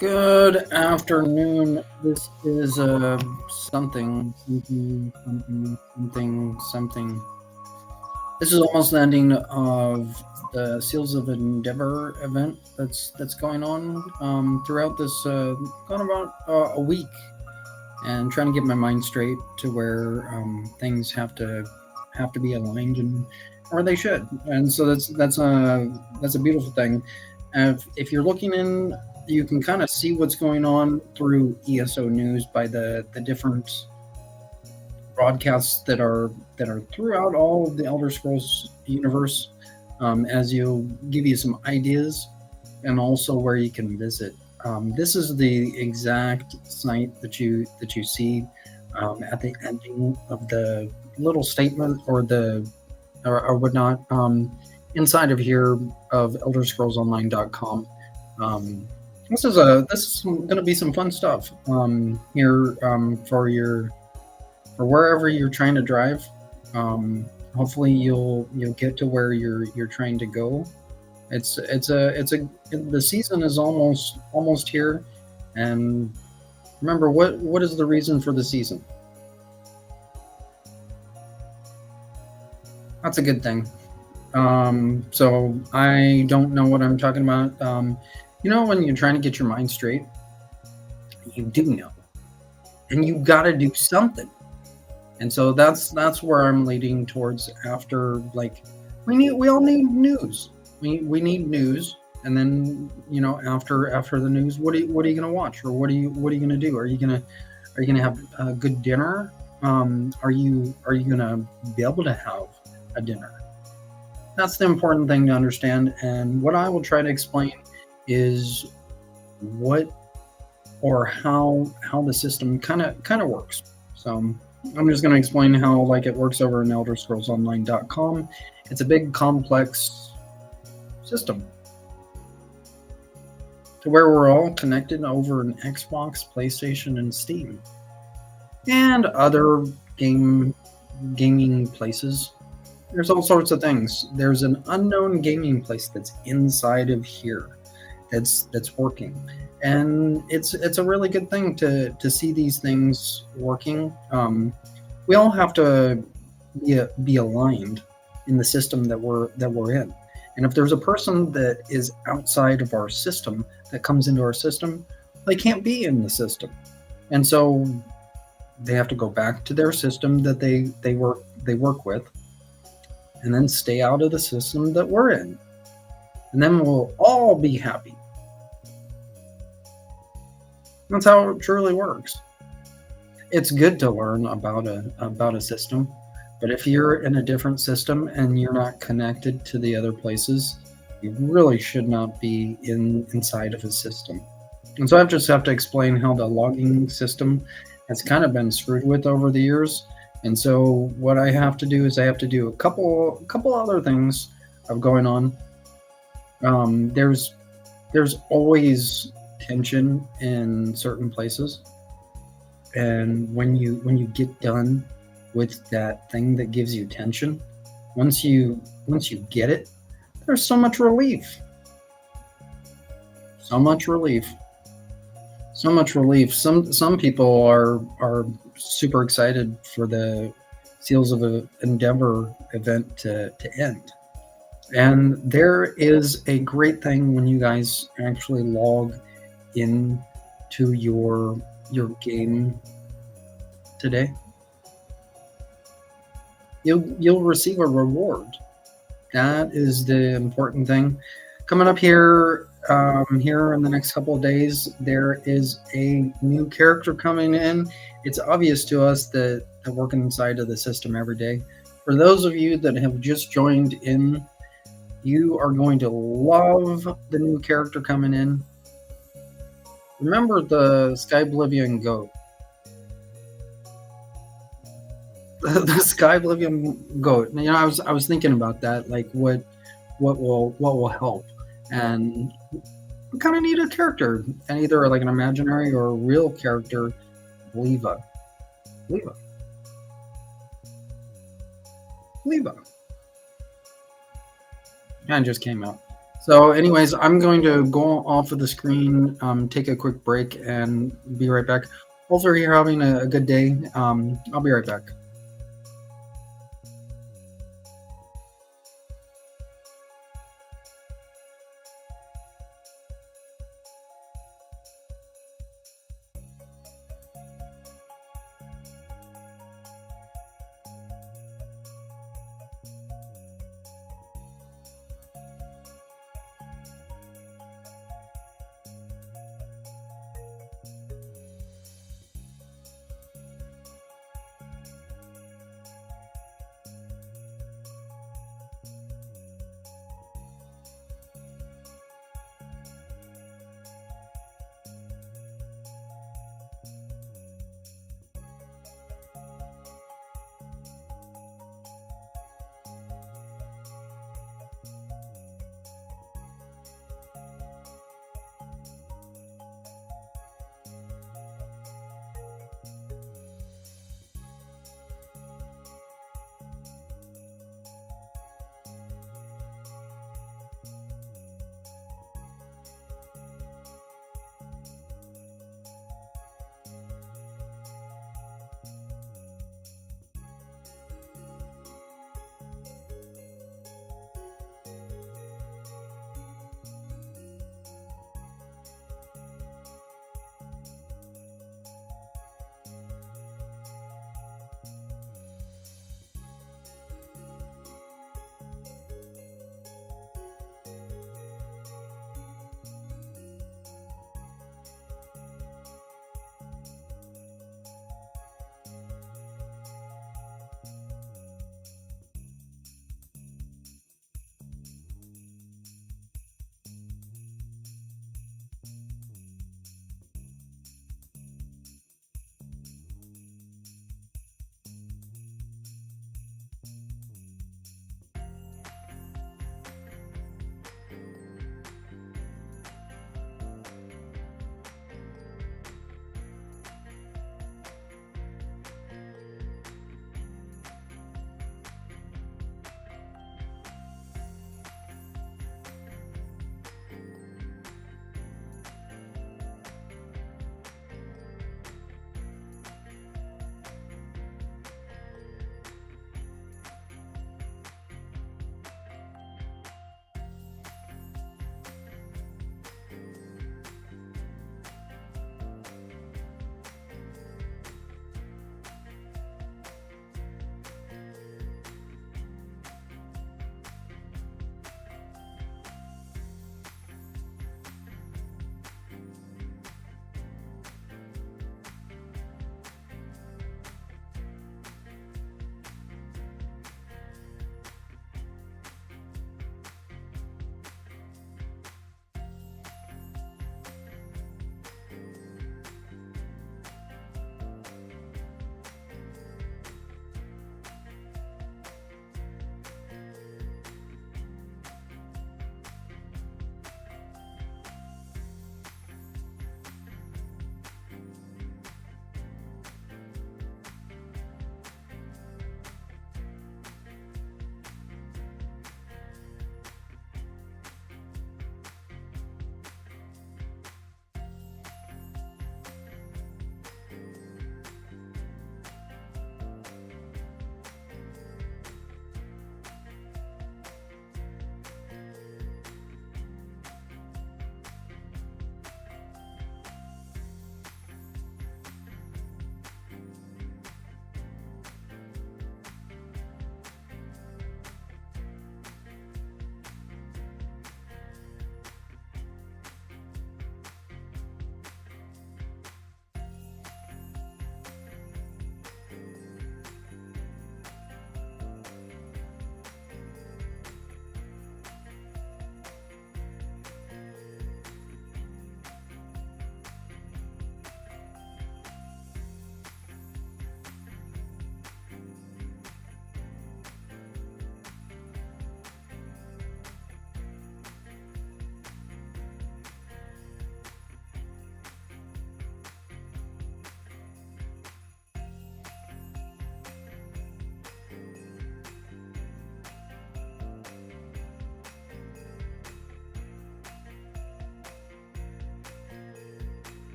Good afternoon. This is something. This is almost the ending of the Seals of Endeavor event that's going on throughout this going about a week, and trying to get my mind straight to where things have to be aligned and or they should. And so that's a beautiful thing. If you're looking in, you can kind of see what's going on through ESO news by the different broadcasts that are throughout all of the Elder Scrolls universe, as you give you some ideas, and also where you can visit. This is the exact site that you see at the ending of the little statement or whatnot, inside of here of ElderScrollsOnline.com. This is going to be some fun stuff here for wherever you're trying to drive. Hopefully you'll get to where you're trying to go. The season is almost here, and remember, what is the reason for the season? That's a good thing. So I don't know what I'm talking about. When you're trying to get your mind straight, you do know, and you got to do something. And so that's where I'm leading towards. After, like, we all need news. We need news, and then after the news, what are you gonna watch, or what are you gonna do? Are you gonna have a good dinner? Are you gonna be able to have a dinner? That's the important thing to understand. And what I will try to explain is what or how the system kind of works. So I'm just going to explain how it works over in ElderScrollsOnline.com. It's a big, complex system to where we're all connected over an Xbox, PlayStation, and Steam, and other gaming places. There's all sorts of things. There's an unknown gaming place that's inside of here that's working. And it's a really good thing to see these things working. We all have to be aligned in the system that we're in. And if there's a person that is outside of our system that comes into our system, they can't be in the system. And so they have to go back to their system that they work with, and then stay out of the system that we're in. And then we'll all be happy. That's how it truly works. It's good to learn about a system, but if you're in a different system and you're not connected to the other places, you really should not be inside of a system. And so I just have to explain how the logging system has kind of been screwed with over the years. And so what I have to do is I have to do a couple other things of going on. There's always tension in certain places, and when you get done with that thing that gives you tension, once you get it, there's so much relief. Some people are super excited for the Seals of Endeavor event to end. And there is a great thing when you guys actually log into your game today. You'll receive a reward. That is the important thing. Coming up here in the next couple of days, there is a new character coming in. It's obvious to us that working inside of the system every day. For those of you that have just joined in, you are going to love the new character coming in. Remember the Skyblivian goat. The Skyblivian goat. I was thinking about that, like what will help. And we kind of need a character, and either like an imaginary or a real character. Leva. And just came out. So, anyways, I'm going to go off of the screen, take a quick break, and be right back. Hopefully, you're having a good day. I'll be right back.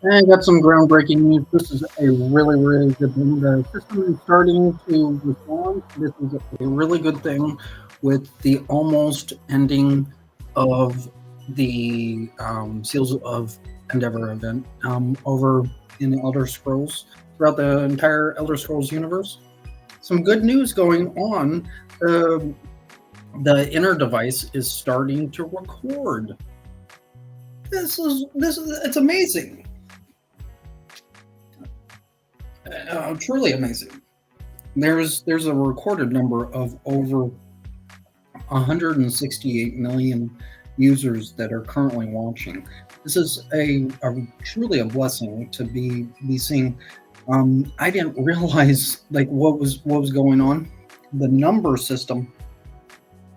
And I got some groundbreaking news. This is a really, really good thing. The system is starting to respond. This is a really good thing with the almost ending of the Seals of Endeavor event over in Elder Scrolls throughout the entire Elder Scrolls universe. Some good news going on. The inner device is starting to record. This is it's amazing. Truly amazing. There's a recorded number of over 168 million users that are currently watching. This is a truly a blessing to be seeing. I didn't realize like what was going on. The number system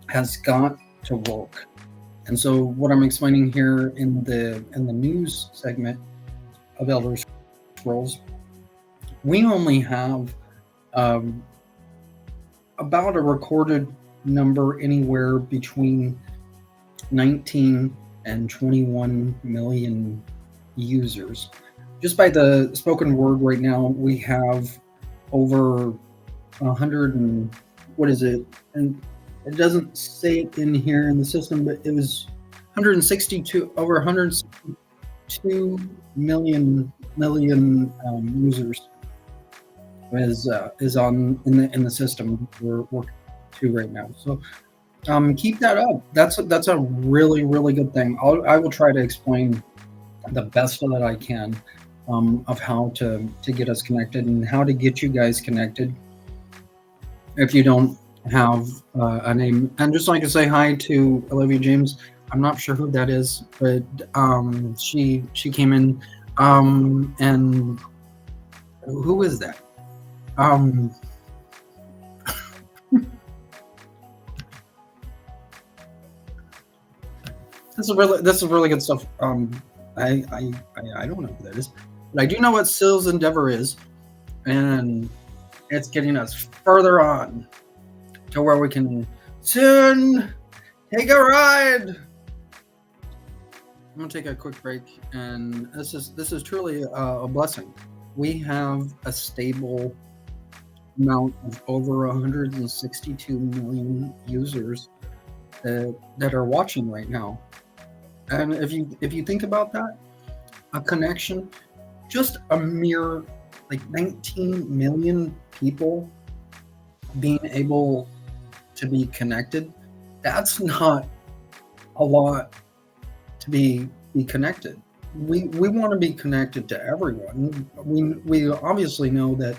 has got to work, and so what I'm explaining here in the news segment of Elder Scrolls, we only have um, about a recorded number anywhere between 19 and 21 million users. Just by the spoken word right now, we have over 100 and what is it? And it doesn't say it in here in the system, but it was 162 over 162 million users is on in the system we're working to right now. So keep that up. That's a really really good thing. I will try to explain the best that I can of how to get us connected and how to get you guys connected if you don't have a name. And just like to say hi to Olivia James. I'm not sure who that is, but she came in and who is that? Um, this is really good stuff. I don't know who that is, but I do know what Sils Endeavor is, and it's getting us further on to where we can soon take a ride. I'm gonna take a quick break, and this is truly a blessing. We have a stable amount of over 162 million users that are watching right now. And if you think about that, a connection, just a mere like 19 million people being able to be connected, that's not a lot to be connected. We want to be connected to everyone. We obviously know that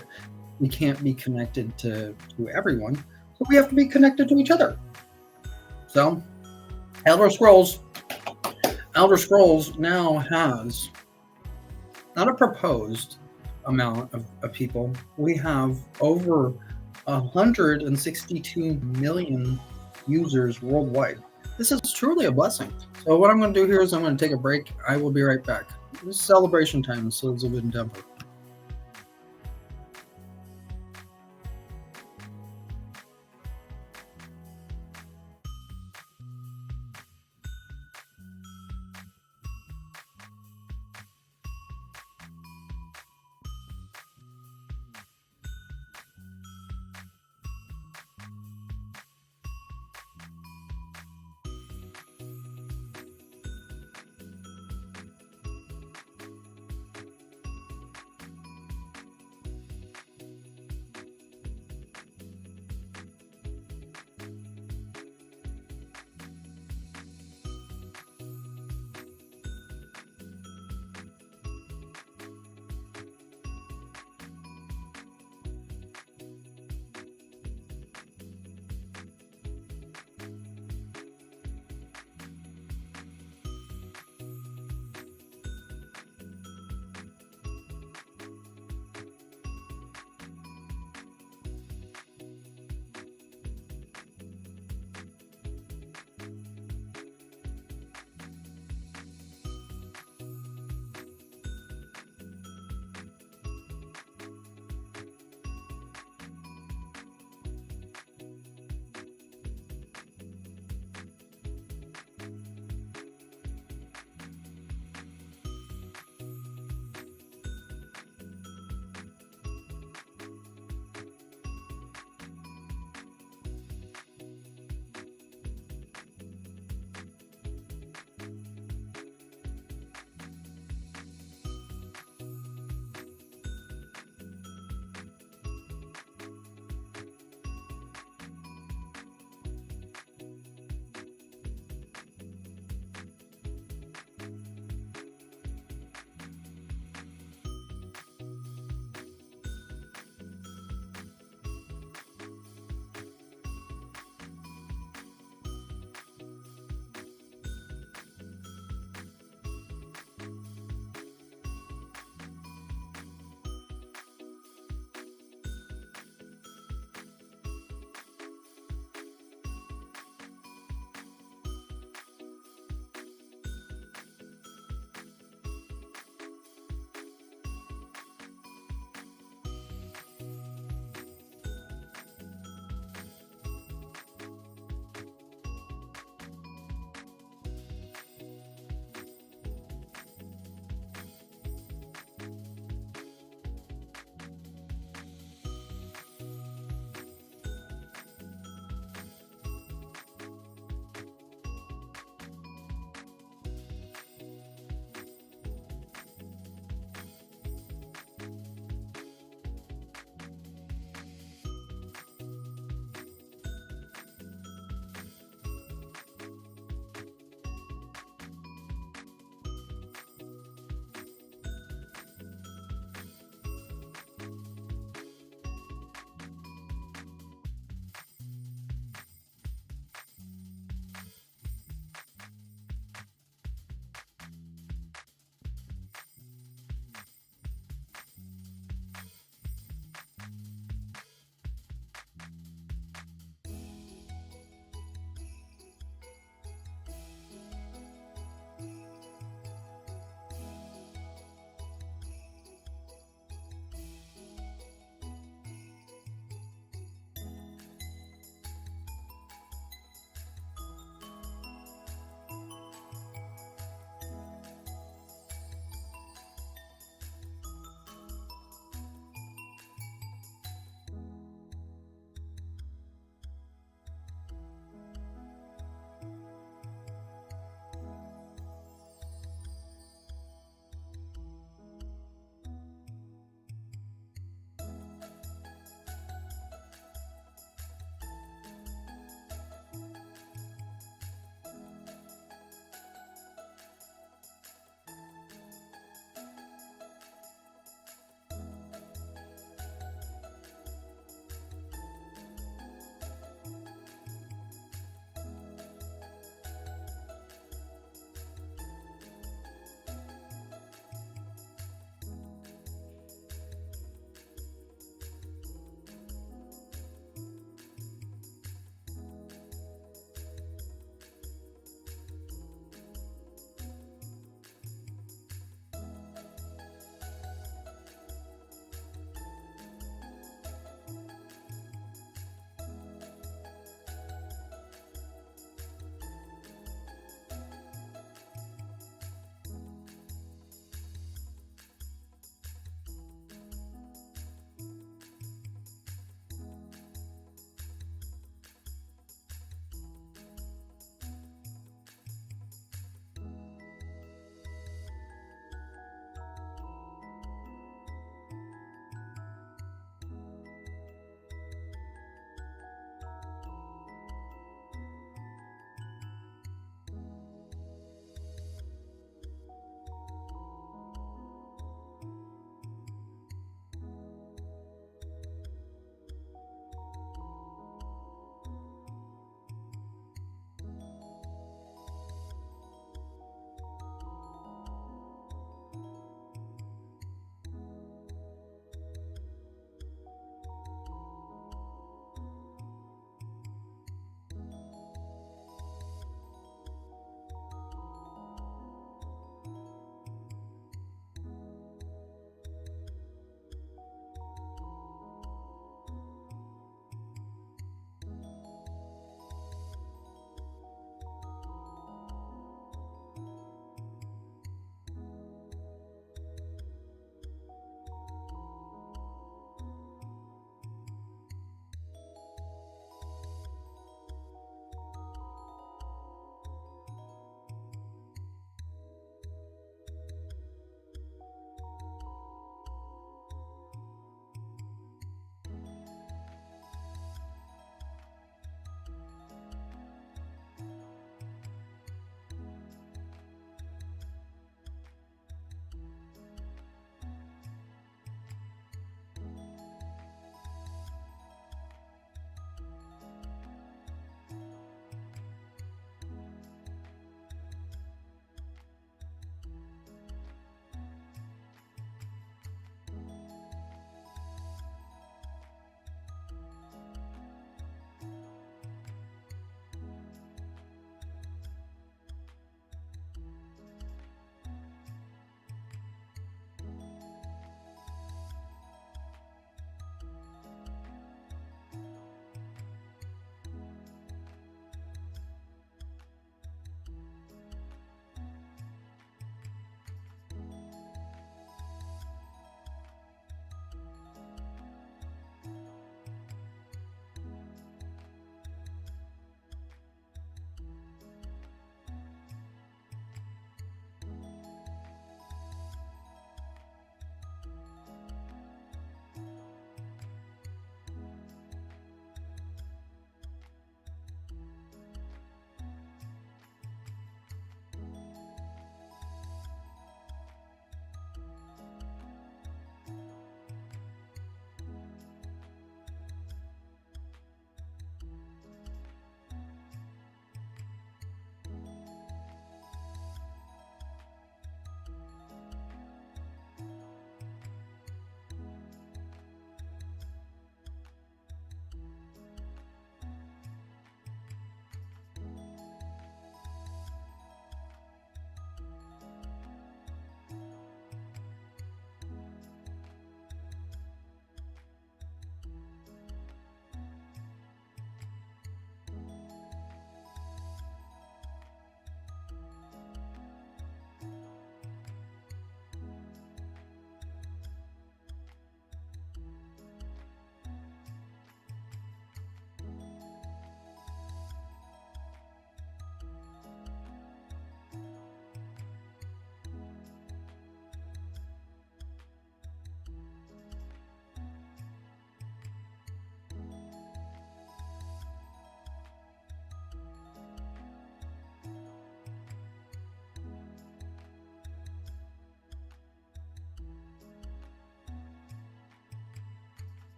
we can't be connected to everyone, so we have to be connected to each other. So Elder Scrolls Elder Scrolls now has not a proposed amount of people. We have over 162 million users worldwide. This is truly a blessing. So what I'm going to do here is I'm going to take a break. I will be right back. This is celebration time, Sons of Endeavor.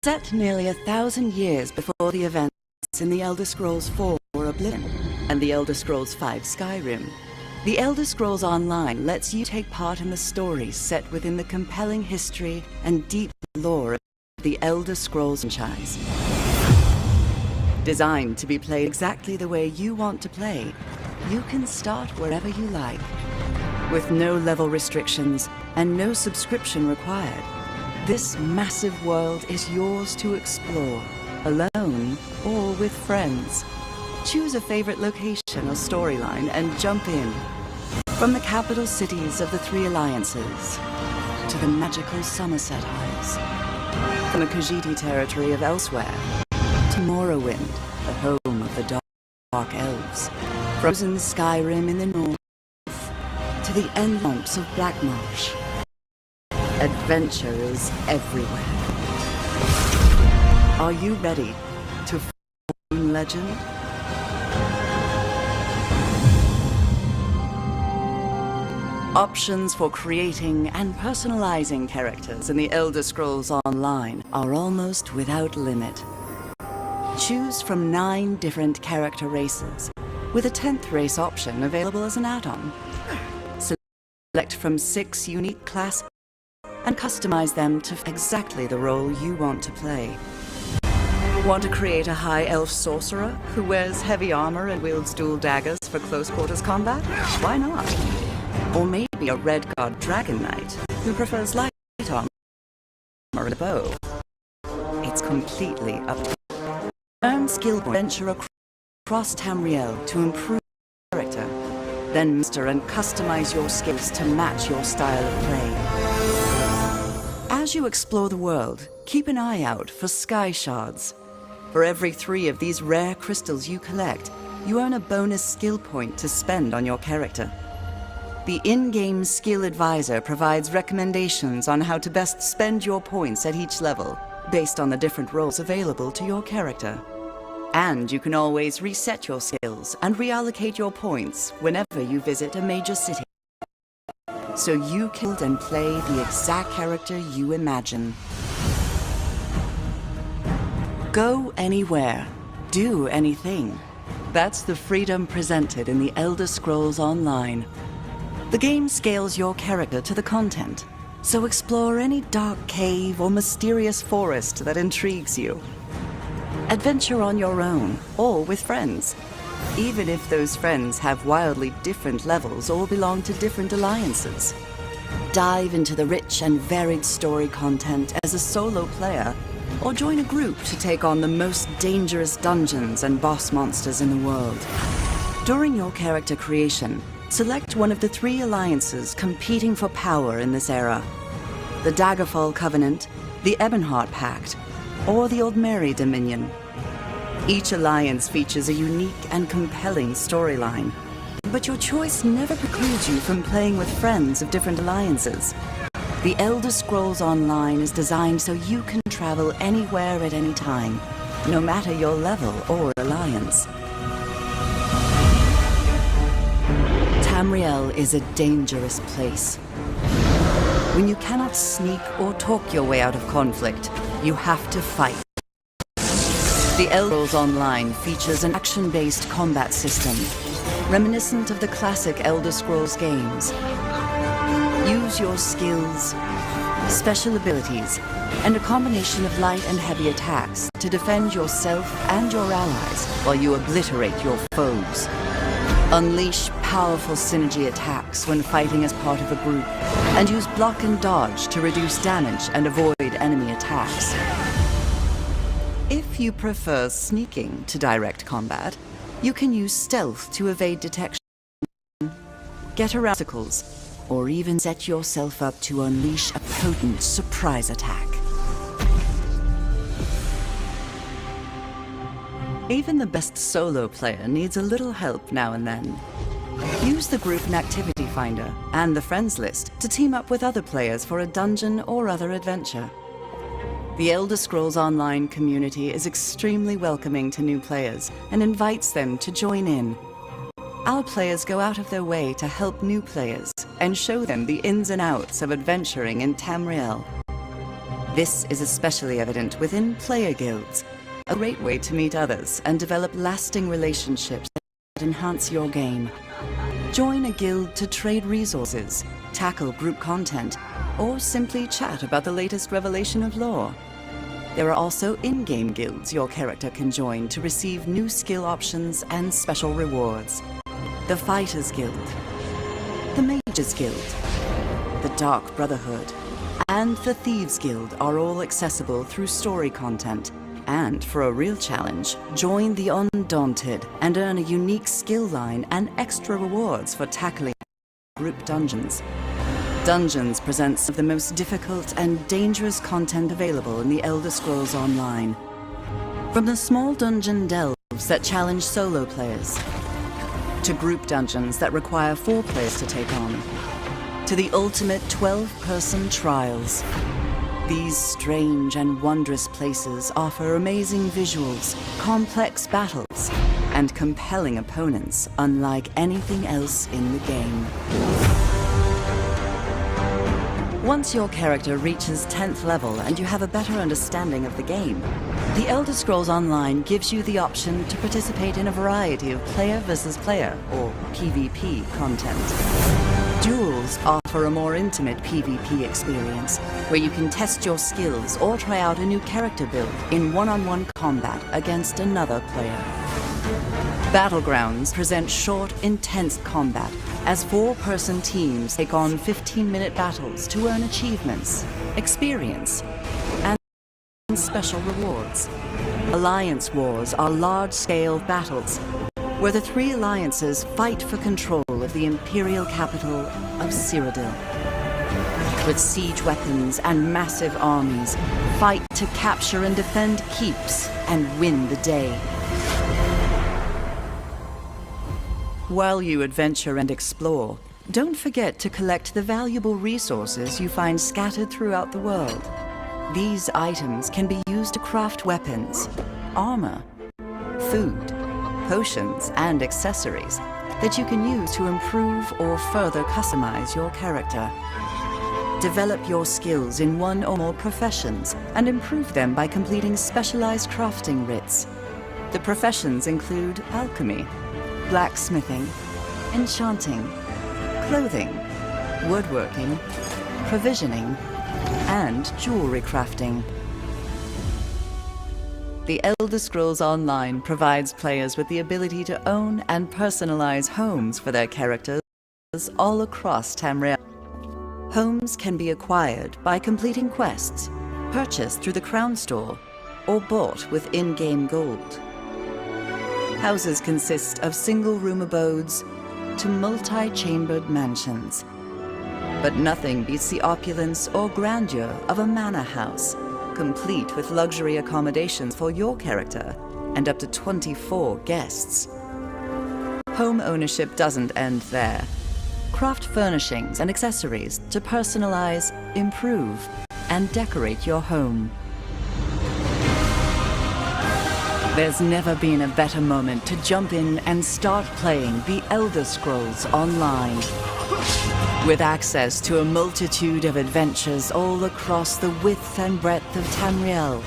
Set nearly 1,000 years before the events in the Elder Scrolls IV Oblivion and the Elder Scrolls V Skyrim, the Elder Scrolls Online lets you take part in the stories set within the compelling history and deep lore of the Elder Scrolls franchise. Designed to be played exactly the way you want to play, you can start wherever you like. With no level restrictions and no subscription required, this massive world is yours to explore, alone or with friends. Choose a favorite location or storyline and jump in. From the capital cities of the Three Alliances to the magical Somerset Isles, from the Khajiit territory of Elsewhere to Morrowind, the home of the Dark Elves, frozen Skyrim in the north to the endless of Blackmarsh. Adventure is everywhere. Are you ready to form legend? Options for creating and personalizing characters in the Elder Scrolls Online are almost without limit. Choose from 9 different character races, with a 10th race option available as an add-on. Select from 6 unique classes and customize them to exactly the role you want to play. Want to create a high elf sorcerer who wears heavy armor and wields dual daggers for close quarters combat? Why not? Or maybe a red guard dragon knight who prefers light armor and a bow. It's completely up to you. Earn skill points, venture across Tamriel to improve your character, then master and customize your skills to match your style of play. As you explore the world, keep an eye out for sky shards. For every 3 of these rare crystals you collect, you earn a bonus skill point to spend on your character. The in-game skill advisor provides recommendations on how to best spend your points at each level, based on the different roles available to your character. And you can always reset your skills and reallocate your points whenever you visit a major city, so you can build and play the exact character you imagine. Go anywhere, do anything. That's the freedom presented in the Elder Scrolls Online. The game scales your character to the content, so explore any dark cave or mysterious forest that intrigues you. Adventure on your own or with friends, even if those friends have wildly different levels or belong to different alliances. Dive into the rich and varied story content as a solo player, or join a group to take on the most dangerous dungeons and boss monsters in the world. During your character creation, select one of the 3 alliances competing for power in this era: the Daggerfall Covenant, the Ebonheart Pact, or the Aldmeri Dominion. Each alliance features a unique and compelling storyline, but your choice never precludes you from playing with friends of different alliances. The Elder Scrolls Online is designed so you can travel anywhere at any time, no matter your level or alliance. Tamriel is a dangerous place. When you cannot sneak or talk your way out of conflict, you have to fight. The Elder Scrolls Online features an action-based combat system, reminiscent of the classic Elder Scrolls games. Use your skills, special abilities, and a combination of light and heavy attacks to defend yourself and your allies while you obliterate your foes. Unleash powerful synergy attacks when fighting as part of a group, and use block and dodge to reduce damage and avoid enemy attacks. If you prefer sneaking to direct combat, you can use stealth to evade detection, get around obstacles, or even set yourself up to unleash a potent surprise attack. Even the best solo player needs a little help now and then. Use the group and activity finder and the friends list to team up with other players for a dungeon or other adventure. The Elder Scrolls Online community is extremely welcoming to new players and invites them to join in. Our players go out of their way to help new players and show them the ins and outs of adventuring in Tamriel. This is especially evident within player guilds, a great way to meet others and develop lasting relationships that enhance your game. Join a guild to trade resources, tackle group content, or simply chat about the latest revelation of lore. There are also in-game guilds your character can join to receive new skill options and special rewards. The Fighters Guild, the Mages Guild, the Dark Brotherhood, and the Thieves Guild are all accessible through story content. And for a real challenge, join the Undaunted and earn a unique skill line and extra rewards for tackling group dungeons. Dungeons presents some of the most difficult and dangerous content available in the Elder Scrolls Online. From the small dungeon delves that challenge solo players, to group dungeons that require 4 players to take on, to the ultimate 12-person trials. These strange and wondrous places offer amazing visuals, complex battles, and compelling opponents unlike anything else in the game. Once your character reaches 10th level and you have a better understanding of the game, The Elder Scrolls Online gives you the option to participate in a variety of player versus player, or PvP, content. Duels offer a more intimate PvP experience, where you can test your skills or try out a new character build in one-on-one combat against another player. Battlegrounds present short, intense combat, as 4-person teams take on 15-minute battles to earn achievements, experience, and special rewards. Alliance wars are large-scale battles, where the 3 alliances fight for control of the imperial capital of Cyrodiil. With siege weapons and massive armies, fight to capture and defend keeps and win the day. While you adventure and explore, don't forget to collect the valuable resources you find scattered throughout the world. These items can be used to craft weapons, armor, food, potions, and accessories that you can use to improve or further customize your character. Develop your skills in one or more professions and improve them by completing specialized crafting writs. The professions include alchemy, blacksmithing, enchanting, clothing, woodworking, provisioning, and jewelry crafting. The Elder Scrolls Online provides players with the ability to own and personalize homes for their characters all across Tamriel. Homes can be acquired by completing quests, purchased through the Crown Store, or bought with in-game gold. Houses consist of single-room abodes to multi-chambered mansions. But nothing beats the opulence or grandeur of a manor house, complete with luxury accommodations for your character and up to 24 guests. Home ownership doesn't end there. Craft furnishings and accessories to personalize, improve, and decorate your home. There's never been a better moment to jump in and start playing The Elder Scrolls Online. With access to a multitude of adventures all across the width and breadth of Tamriel,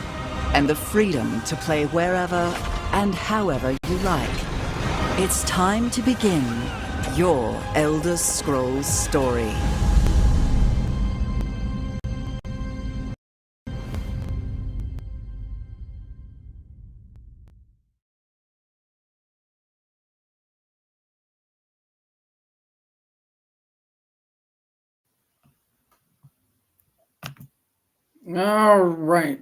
and the freedom to play wherever and however you like, it's time to begin your Elder Scrolls story. All right.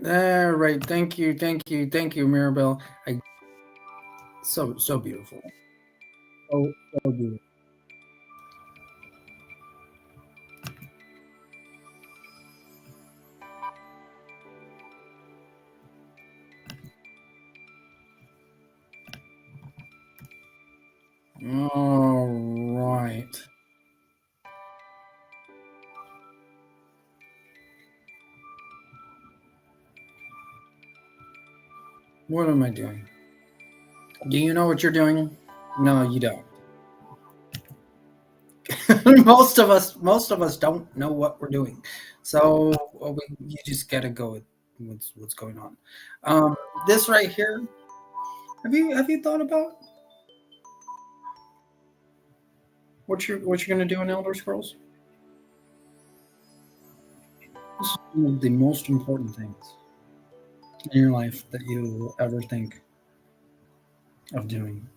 Thank you, Mirabelle. So beautiful. So beautiful. All right. What am I doing? Do you know what you're doing? No, you don't. most of us don't know what we're doing, so you just gotta go with what's going on. This right here, have you thought about what you're gonna do in Elder Scrolls? This is one of the most important things in your life that you will ever think of doing.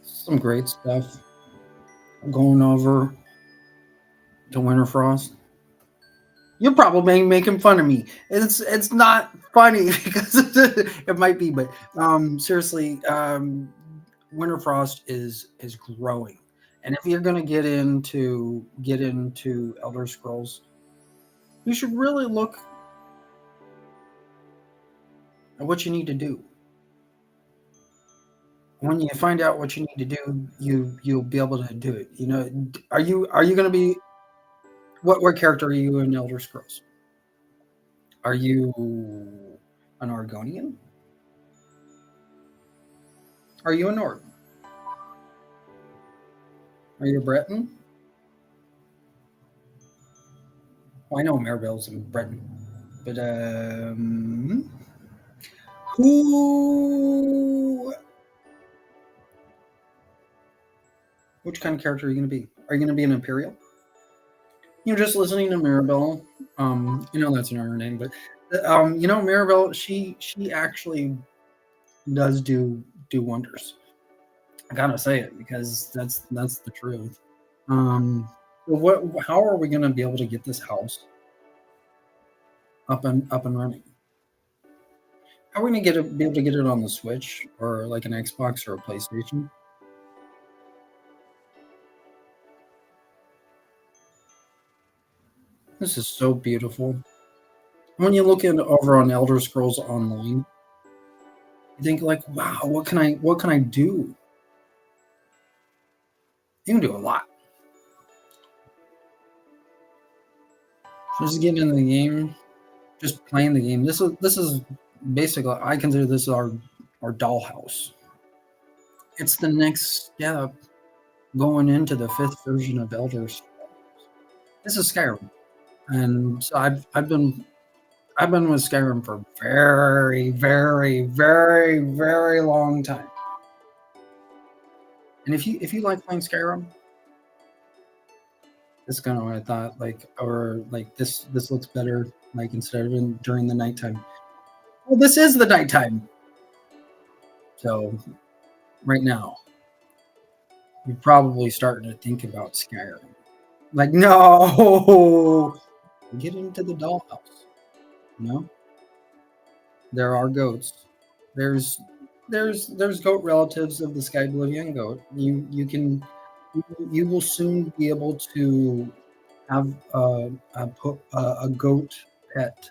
Some great stuff going over to Winterfrost. You're probably making fun of me. It's not funny because it might be, but seriously, Winterfrost is growing, and if you're going to get into Elder Scrolls, you should really look at what you need to do. When you find out what you need to do, you'll be able to do it. You know, are you going to be what character are you in Elder Scrolls? Are you an Argonian? Are you a Nord? Are you a Breton? Well, I know Maribel's in Breton, but who? Which kind of character are you going to be? Are you going to be an Imperial? Just listening to Maribel, that's not her name, but Maribel, she actually does do wonders. I gotta say it because that's the truth. How are we gonna be able to get this house up and running? How are we gonna be able to get it on the Switch or like an Xbox or a PlayStation? This is so beautiful. When you look at over on Elder Scrolls Online, you think like, wow, what can I do? You can do a lot. Just getting in the game, just playing the game. This is basically, I consider this our dollhouse. It's the next step going into the fifth version of Elder Scrolls. This is Skyrim, and so I've been with Skyrim for very, very, very, very long time. And if you like playing Skyrim, this is kind of what I thought. Like, or like this looks better. Like instead of during the nighttime. Well, this is the nighttime. So right now, you're probably starting to think about Skyrim. Like, no, get into the dollhouse. You know, there are goats. There's there's goat relatives of the Sky Oblivion goat. You will soon be able to have a goat pet.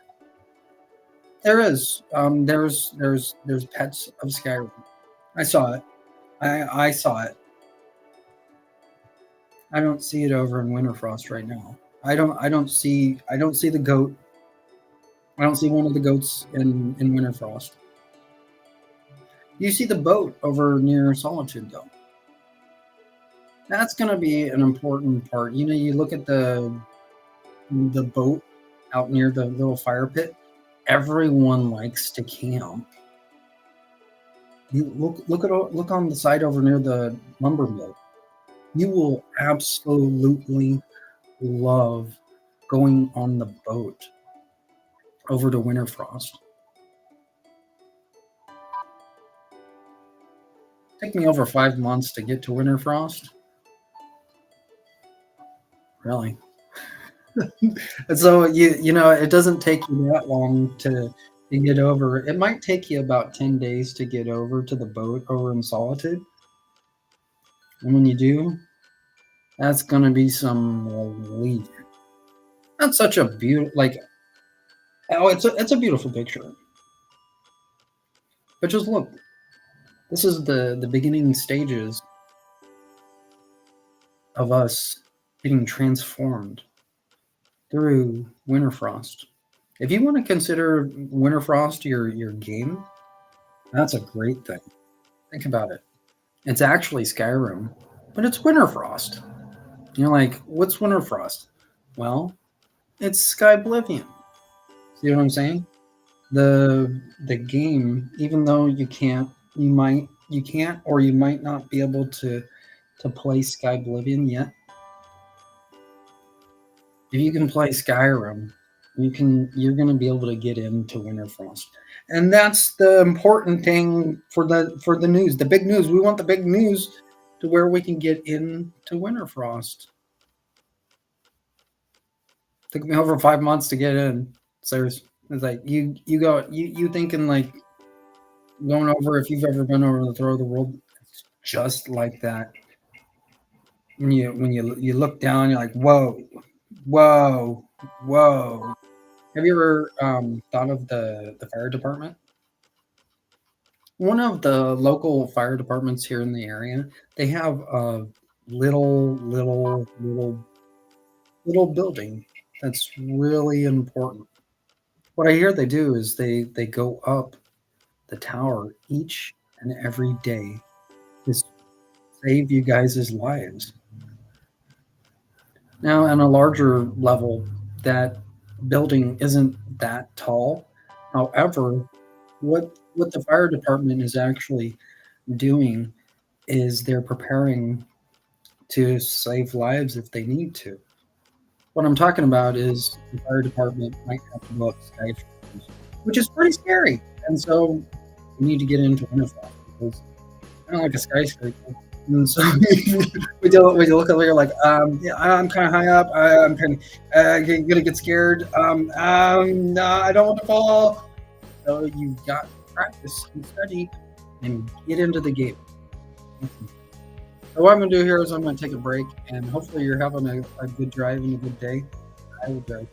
There's pets of Skyrim. I saw it. I saw it. I don't see it over in Winterfrost right now. I don't see the goat. I don't see one of the goats in Winterfrost. You see the boat over near Solitude though. That's gonna be an important part. You look at the boat out near the little fire pit. Everyone likes to camp. You look on the side over near the lumber mill. You will absolutely love going on the boat over to Winterfrost. Took me over 5 months to get to Winterfrost. Really. And so it doesn't take you that long to get over. It might take you about 10 days to get over to the boat over in Solitude. And when you do, that's gonna be some relief. That's such a beautiful, like, oh, it's a beautiful picture. But just look, this is the beginning stages of us getting transformed through Winterfrost. If you want to consider Winterfrost your game, that's a great thing. Think about it. It's actually Skyrim, but it's Winterfrost. You're like, what's Winterfrost? Well, it's Skyblivion. See what I'm saying? The game, even though you can't or you might not be able to play Skyblivion yet. If you can play Skyrim, you're gonna be able to get into Winterfrost. And that's the important thing for the news, the big news. We want the big news to where we can get into Winterfrost. Took me over 5 months to get in. So it's like you thinking like going over, if you've ever been over the throw of the world, it's just like that. When you look down, you're like, whoa, whoa, whoa. Have you ever thought of the fire department? One of the local fire departments here in the area, they have a little building that's really important. What I hear they do is they go up the tower each and every day to save you guys' lives. Now, on a larger level, that building isn't that tall. However, what the fire department is actually doing is they're preparing to save lives if they need to. What I'm talking about is the fire department might have to go up skyscrapers, which is pretty scary. And so we need to get into Winterfell because I don't like a skyscraper. And so we look over here like, yeah, I'm kind of high up. I'm kind of gonna get scared. No, I don't want to fall. So you've got to practice and study and get into the game. So what I'm gonna do here is I'm gonna take a break, and hopefully you're having a good drive and a good day. I will drive.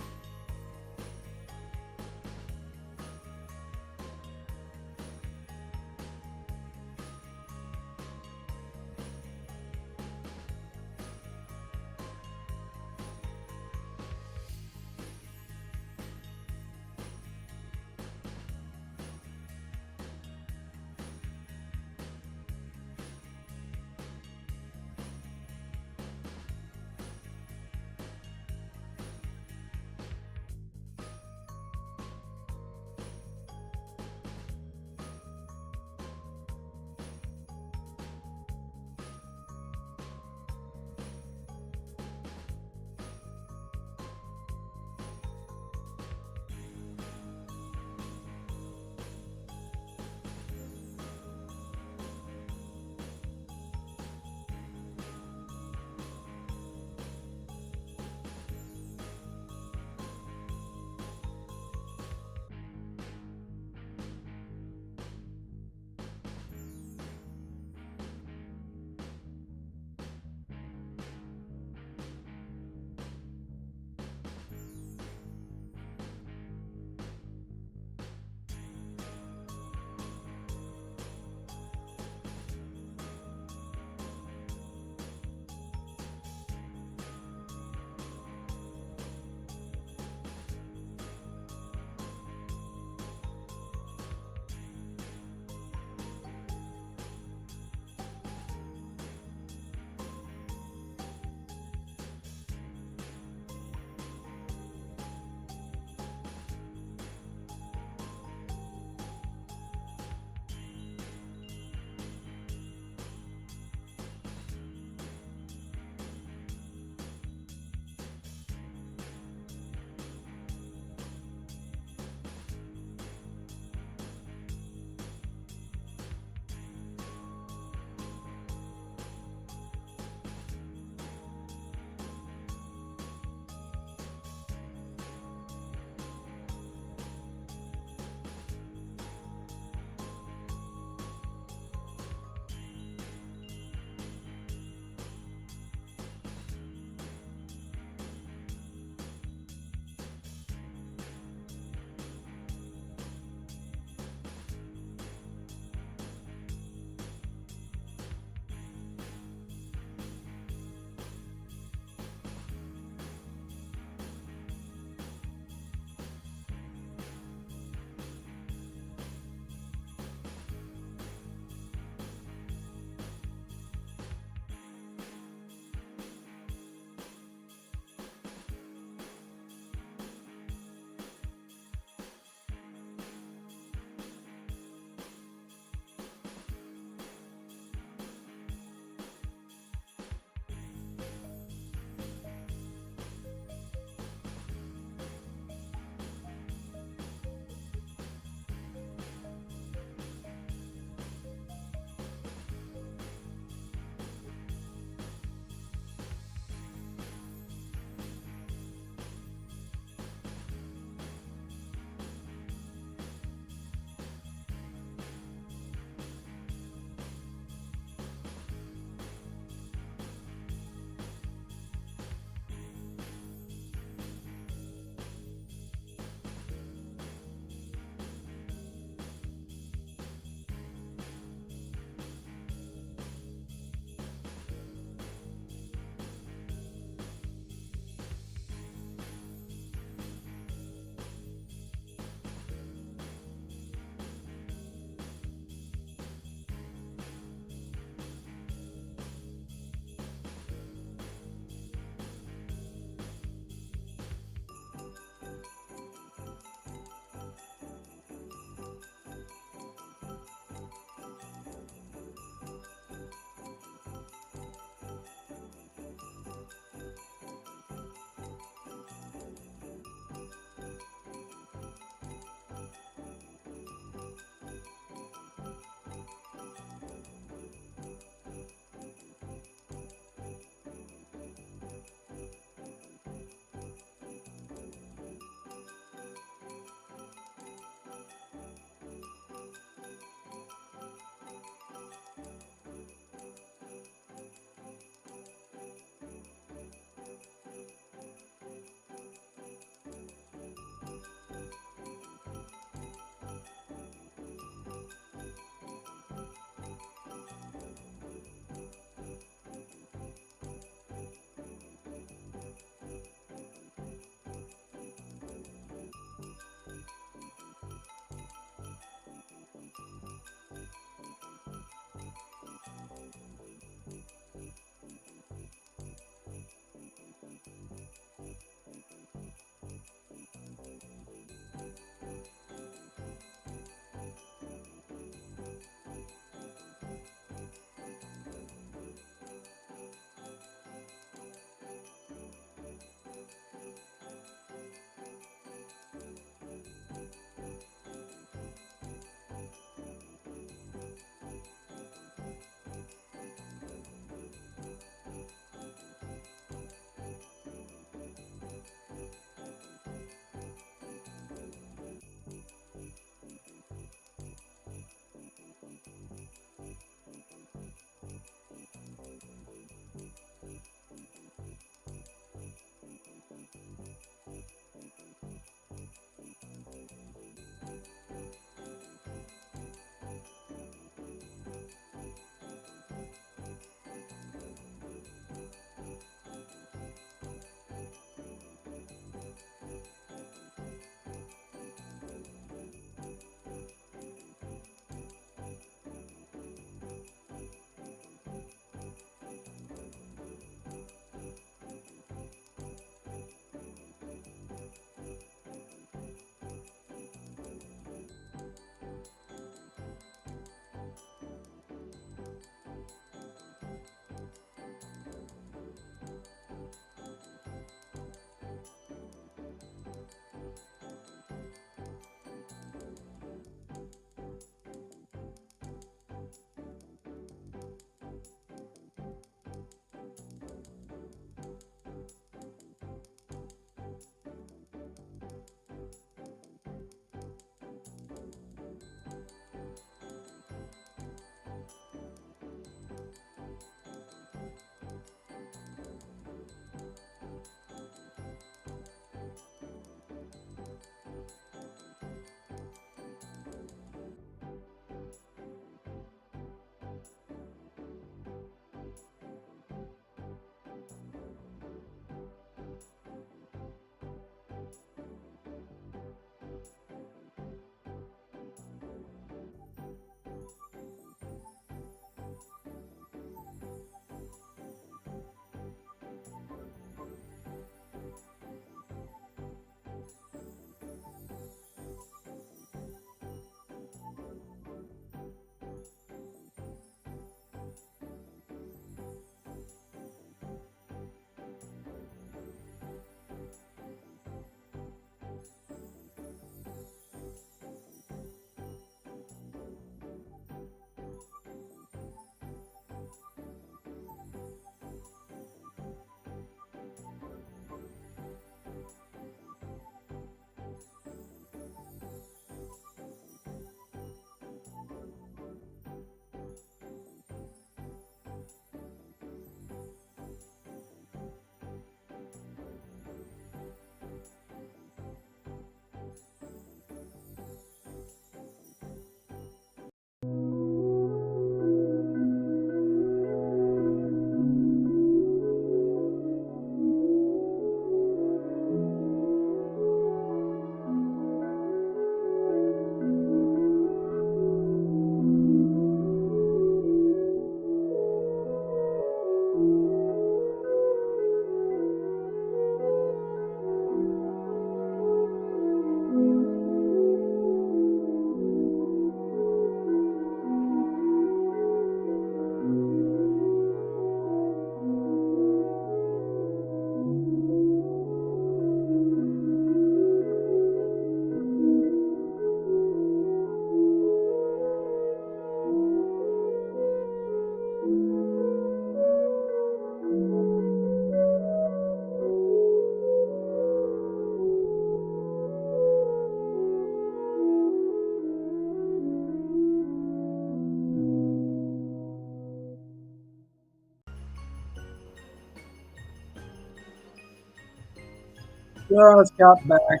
Just got back.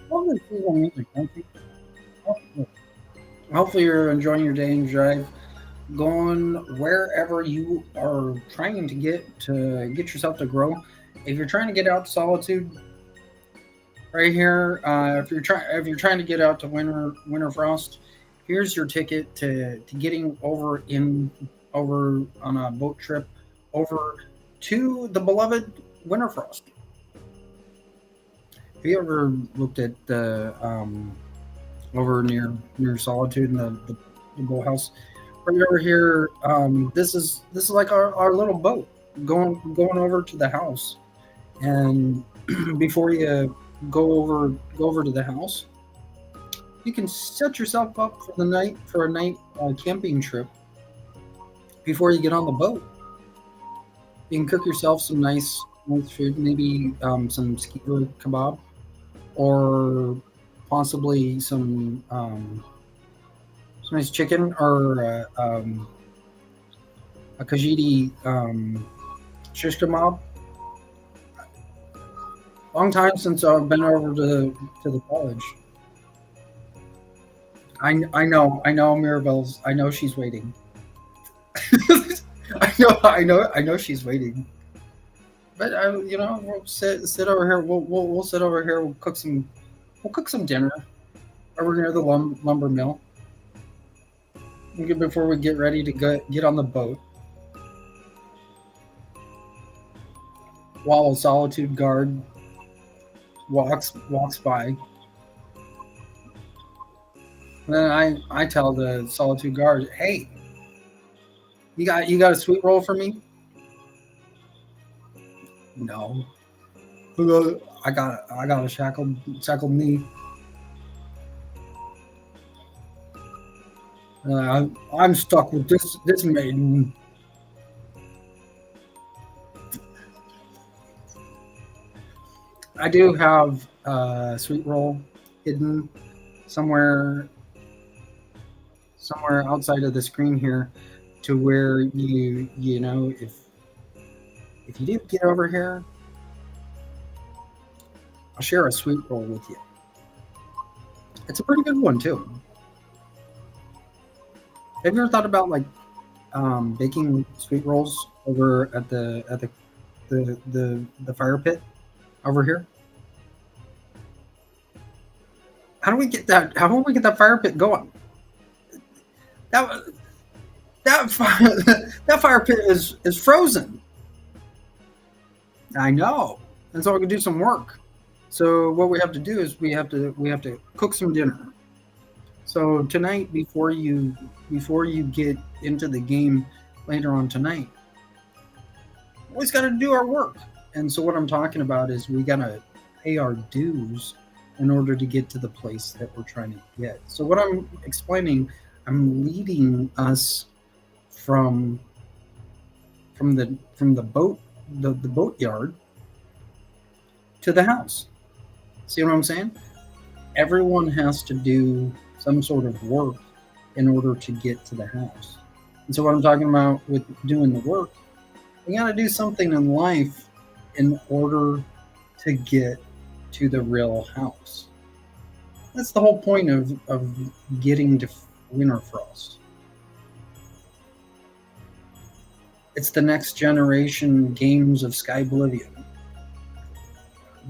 Well, this is music, don't you? Hopefully, you're enjoying your day and drive, going wherever you are trying to get yourself to grow. If you're trying to get out to solitude, right here, if you're trying to get out to winter frost, here's your ticket to getting over on a boat trip over to the beloved Winterfrost. Have you ever looked at the over near Solitude and the boathouse? Right over here, this is like our little boat going over to the house. And before you go over to the house, you can set yourself up for the night for a night camping trip before you get on the boat. You can cook yourself some nice food, maybe some skewer kebab, or possibly some nice chicken, or a kajiti shish kebab. Long time since I've been over to the college. I know Mirabelle's. I know she's waiting. I know she's waiting. But we'll sit over here. We'll sit over here. We'll cook some dinner over near the lumber mill before we get ready to get on the boat. While a solitude guard walks by, and then I tell the solitude guard, "Hey, you got a sweet roll for me?" No. I got a shackled knee. I'm stuck with this maiden. I do have a sweet roll hidden somewhere outside of the screen here, to where if you do get over here, I'll share a sweet roll with you. It's a pretty good one too. Have you ever thought about baking sweet rolls over at the fire pit over here? How do we get that? How do we get that fire pit going? That that fire pit is frozen. I know, and so we can do some work. So what we have to do is we have to cook some dinner. So tonight, before you get into the game later on tonight, we always got to do our work. And so what I'm talking about is we got to pay our dues in order to get to the place that we're trying to get. So what I'm explaining, I'm leading us from the boat yard to the house. See what I'm saying? Everyone has to do some sort of work in order to get to the house. And so what I'm talking about with doing the work, we got to do something in life in order to get to the real house. That's the whole point of getting to Winterfrost. It's the next generation games of Sky Oblivion.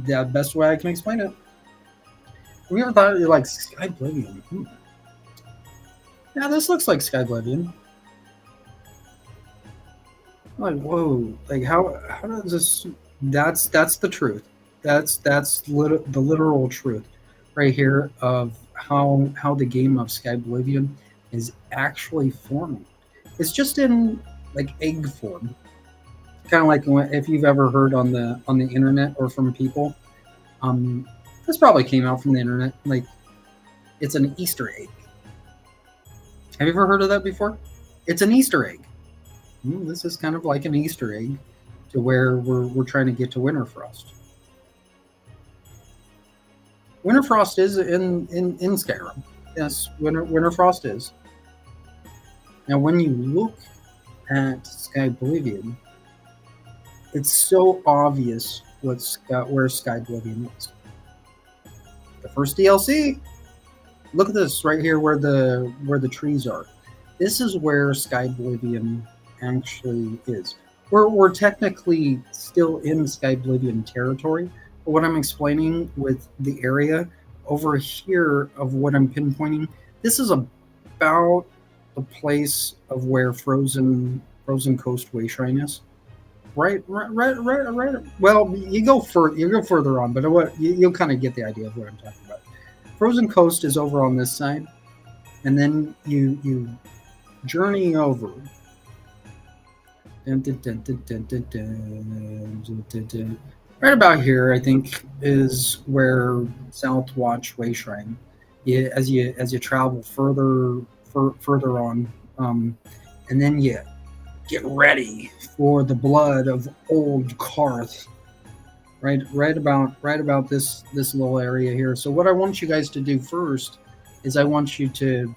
The best way I can explain it. Have you ever thought of it like Sky Oblivion? Yeah, this looks like Sky Oblivion. Like, whoa! Like, how does this? That's the truth. That's the literal truth, right here, of how the game of Sky Oblivion is actually forming. It's just in like egg form, kind of like if you've ever heard on the internet or from people. This probably came out from the internet. Like, it's an Easter egg. Have you ever heard of that before? It's an Easter egg. This is kind of like an Easter egg to where we're trying to get to Winterfrost. Winterfrost is in Skyrim. Yes, Winterfrost is. Now, when you look at Sky Oblivion, it's so obvious where Sky Oblivion is. The first DLC. Look at this right here, where the trees are. This is where Sky Oblivion actually is. We're technically still in Sky Oblivion territory, but what I'm explaining with the area over here of what I'm pinpointing, this is about the place of where Frozen Coast Wayshrine is. Right. Well, you go further on, but you'll kind of get the idea of what I'm talking about. Frozen Coast is over on this side, and then you journey over. Right about here, I think, is where Southwatch Wayshrine. As you travel further on, and then you get ready for the blood of old Karth. Right about this little area here. So what I want you guys to do first is I want you to,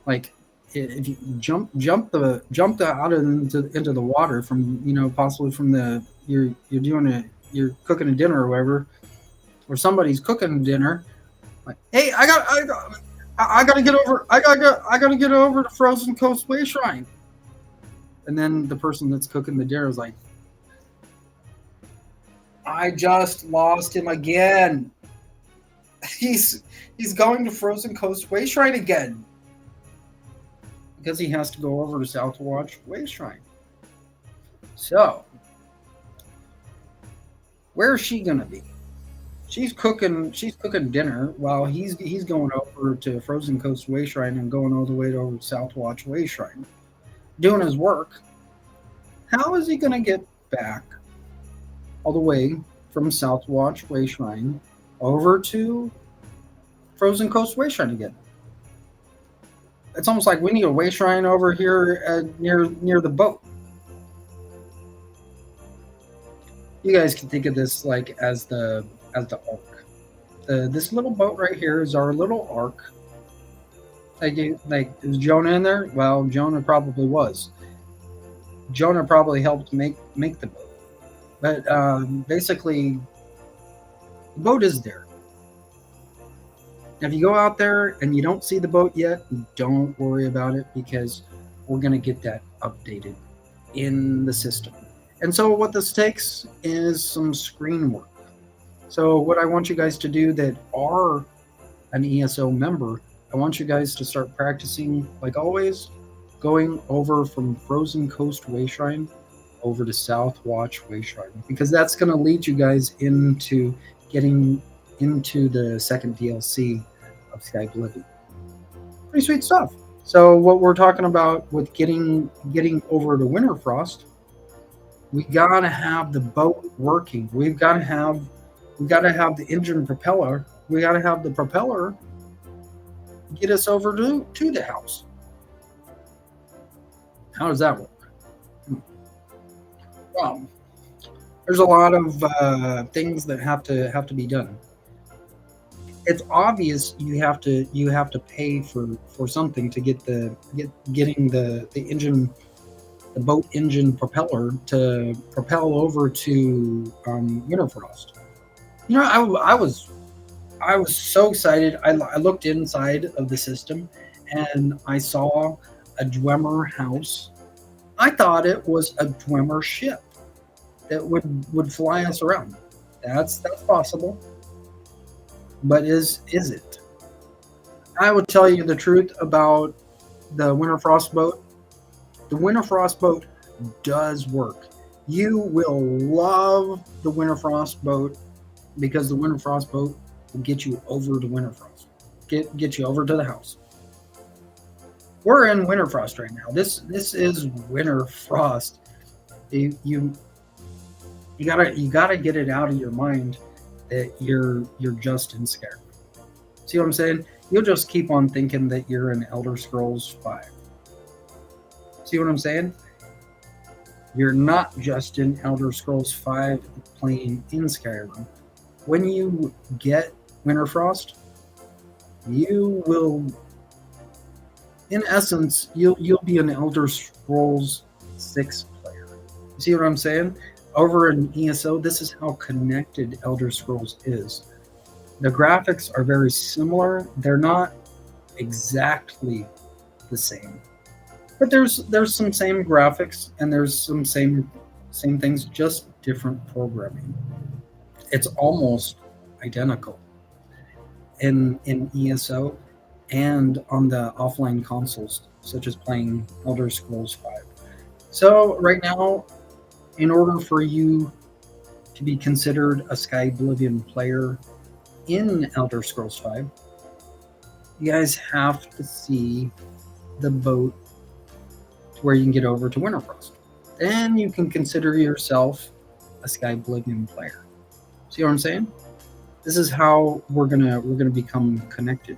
like, if you jump out into the water from, possibly from you're cooking a dinner or whatever, or somebody's cooking dinner. Like, hey, I gotta get over to Frozen Coast Wayshrine. And then the person that's cooking the dinner is like, I just lost him again. He's going to Frozen Coast Wayshrine again. Because he has to go over to Southwatch Wayshrine. So, where's she gonna be? She's cooking dinner while he's going over to Frozen Coast Wayshrine and going all the way over to Southwatch Wayshrine, doing his work. How is he gonna get back all the way from Southwatch Wayshrine over to Frozen Coast Wayshrine again? It's almost like we need a Wayshrine over here near the boat. You guys can think of this like as the ark. This little boat right here is our little ark. Like, is Jonah in there? Well, Jonah probably was. Jonah probably helped make the boat. But basically, the boat is there. If you go out there and you don't see the boat yet, don't worry about it, because we're going to get that updated in the system. And so what this takes is some screen work. So what I want you guys to do that are an ESO member, I want you guys to start practicing, like always, going over from Frozen Coast Wayshrine over to Southwatch Wayshrine, because that's going to lead you guys into getting into the second DLC of Sky Oblivion. Pretty sweet stuff. So what we're talking about with getting over to Winterfrost, we gotta have the boat working. We've gotta have the engine propeller. We gotta have the propeller get us over to the house. How does that work? Well, there's a lot of things that have to be done. It's obvious you have to pay for something to getting the engine, the boat engine propeller to propel over to Winterfrost. I was so excited. I looked inside of the system and I saw a Dwemer house. I thought it was a Dwemer ship that would fly us around. That's possible. But is it? I would tell you the truth about the Winterfrost boat. The Winterfrost boat does work. You will love the Winterfrost boat, because the Winterfrost boat will get you over to Winterfrost. Get you over to the house. We're in Winterfrost right now. This is Winterfrost. You gotta get it out of your mind that you're just in Skyrim. See what I'm saying? You'll just keep on thinking that you're in Elder Scrolls 5. See what I'm saying? You're not just in Elder Scrolls 5 playing in Skyrim. When you get Winterfrost, you will, in essence, you'll be an Elder Scrolls 6 player. See what I'm saying? over in ESO, this is how connected Elder Scrolls is. The graphics are very similar. They're not exactly the same, but there's some same graphics and there's some same things, just different programming. It's almost identical in ESO and on the offline consoles, such as playing Elder Scrolls 5. So right now, in order for you to be considered a Sky Oblivion player in Elder Scrolls 5, you guys have to see the boat to where you can get over to Winterfrost. Then you can consider yourself a Sky Oblivion player. See what I'm saying? This is how we're gonna become connected.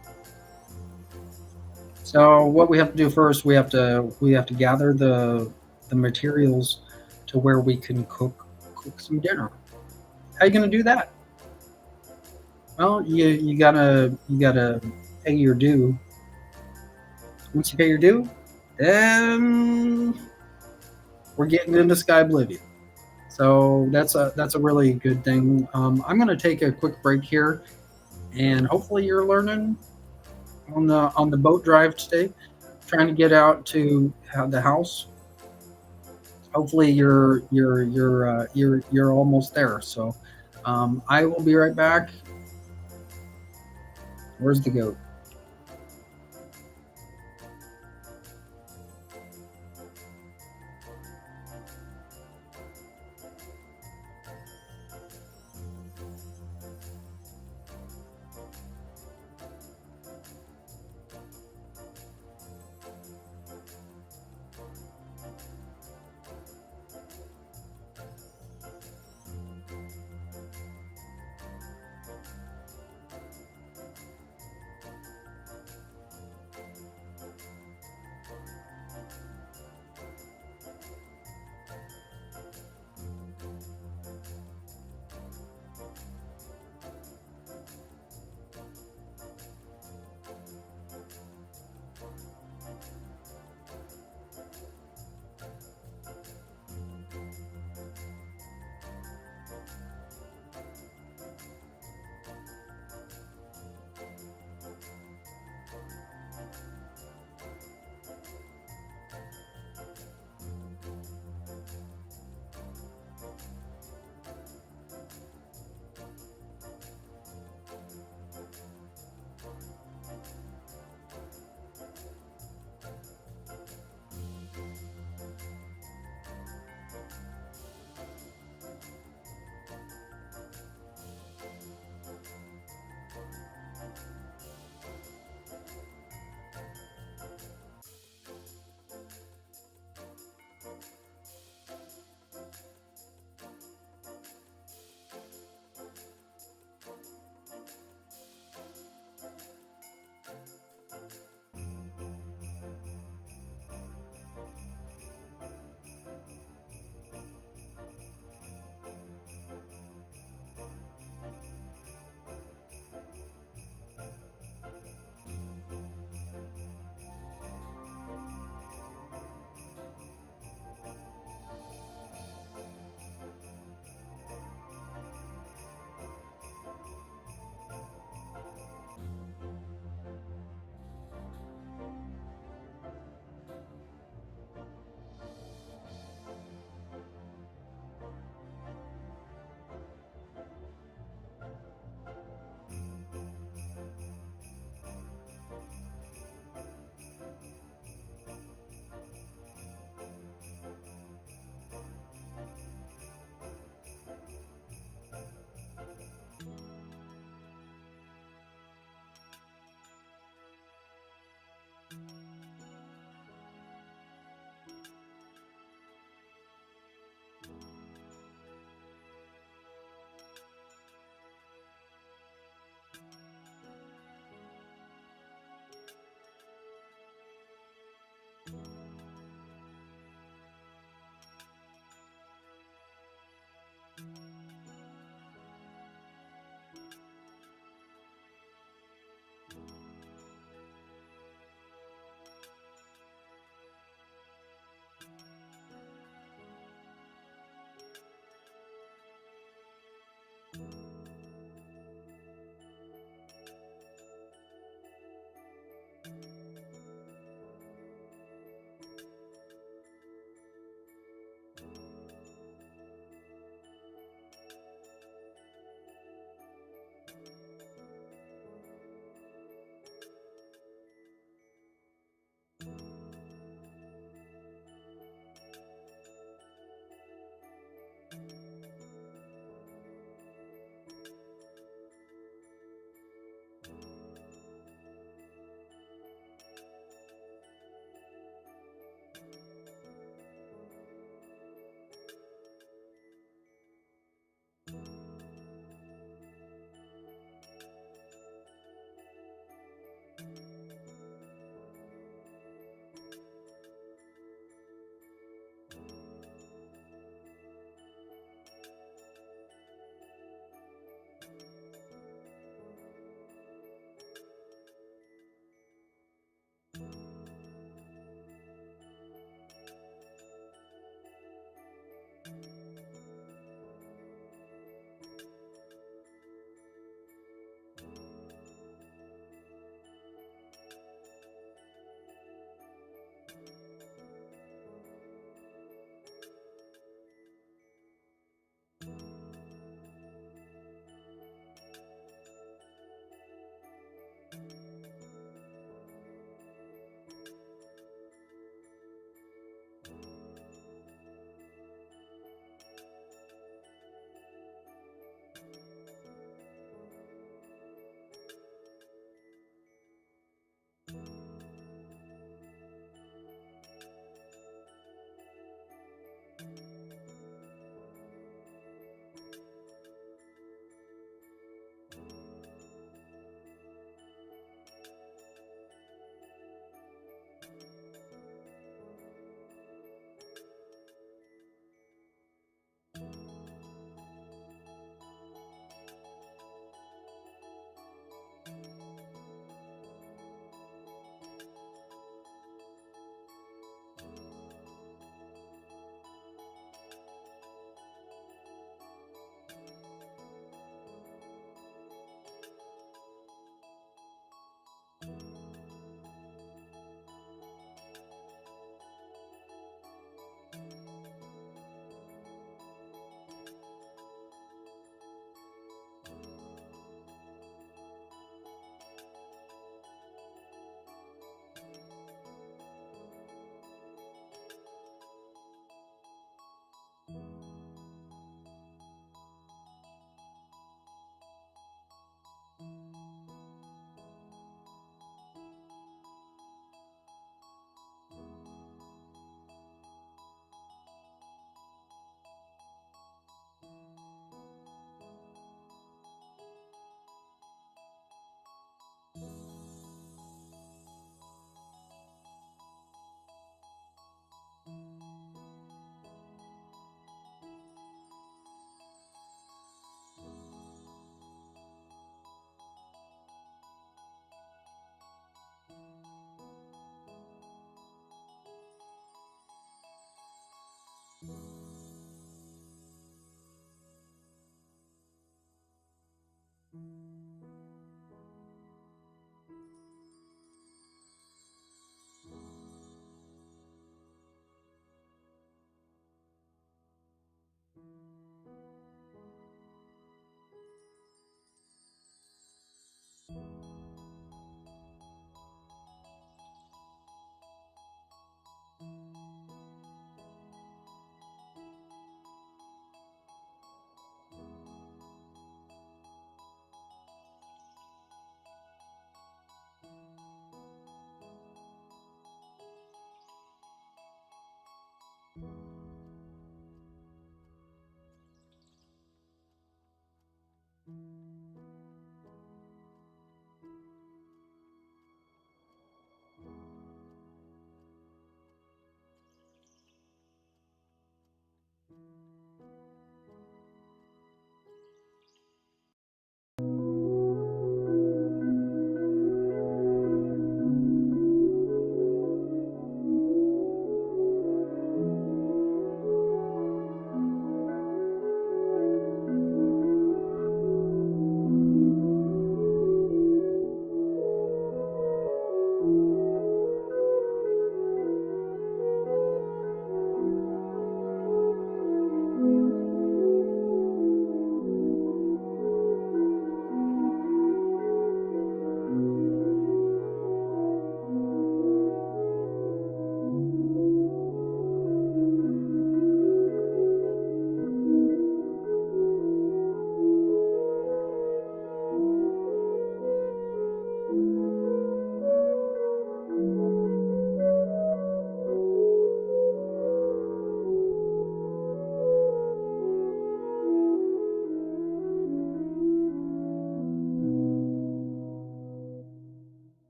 So what we have to do first, we have to gather the materials to where we can cook some dinner. How are you gonna do that? Well, you gotta pay your due. Once you pay your due, then we're getting into Sky Oblivion. So that's a really good thing. I'm gonna take a quick break here, and hopefully you're learning on the boat drive today, trying to get out to the house. Hopefully you're almost there. So I will be right back. Where's the goat?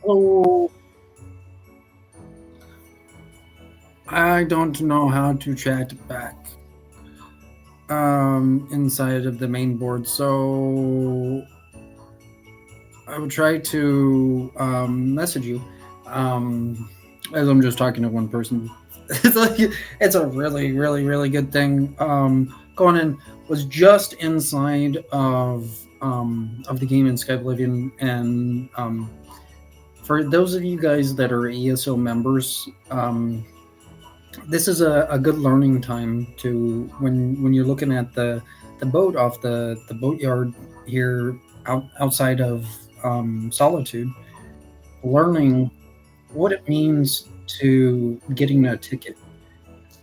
Hello. I don't know how to chat back inside of the main board, so I will try to message you as I'm just talking to one person. It's like it's a really, really, really good thing. Going in was just inside of the game in Skyblivion, and for those of you guys that are ESO members, this is a good learning time to when you're looking at the boat off the boatyard here outside of Solitude, learning what it means to getting a ticket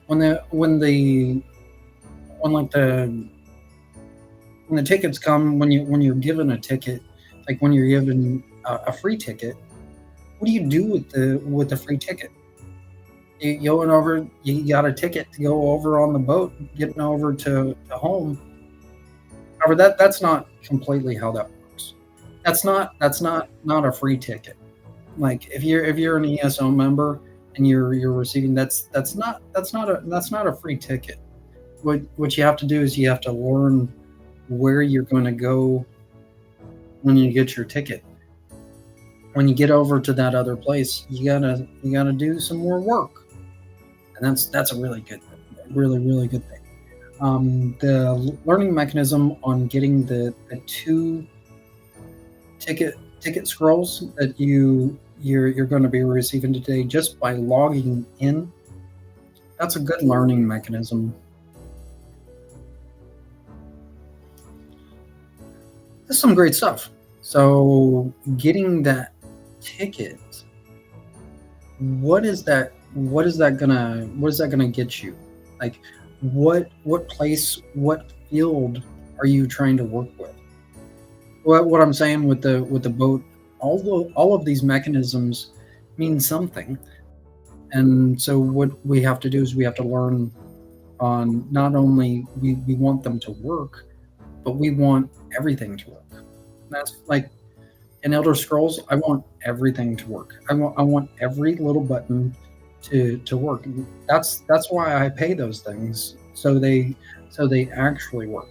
when like when the tickets come, when you're given a ticket, like when you're given a free ticket, what do you do with the free ticket? You going over, you got a ticket to go over on the boat, getting over to home. However, that's not completely how that works. That's not a free ticket. Like if you're an ESO member and you're receiving, that's not a free ticket. What you have to do is you have to learn where you're going to go when you get your ticket. When you get over to that other place, you gotta do some more work, and that's a really good thing. The learning mechanism on getting the two ticket scrolls that you're going to be receiving today just by logging in. That's a good learning mechanism. That's some great stuff. So getting that ticket, what is that gonna get you? Like what place, what field are you trying to work with? What I'm saying with the boat, all of these mechanisms mean something. And so what we have to do is we have to learn on not only we want them to work, but we want everything to work. That's like in Elder Scrolls, I want everything to work. I want every little button to work. That's why I pay those things, so they actually work.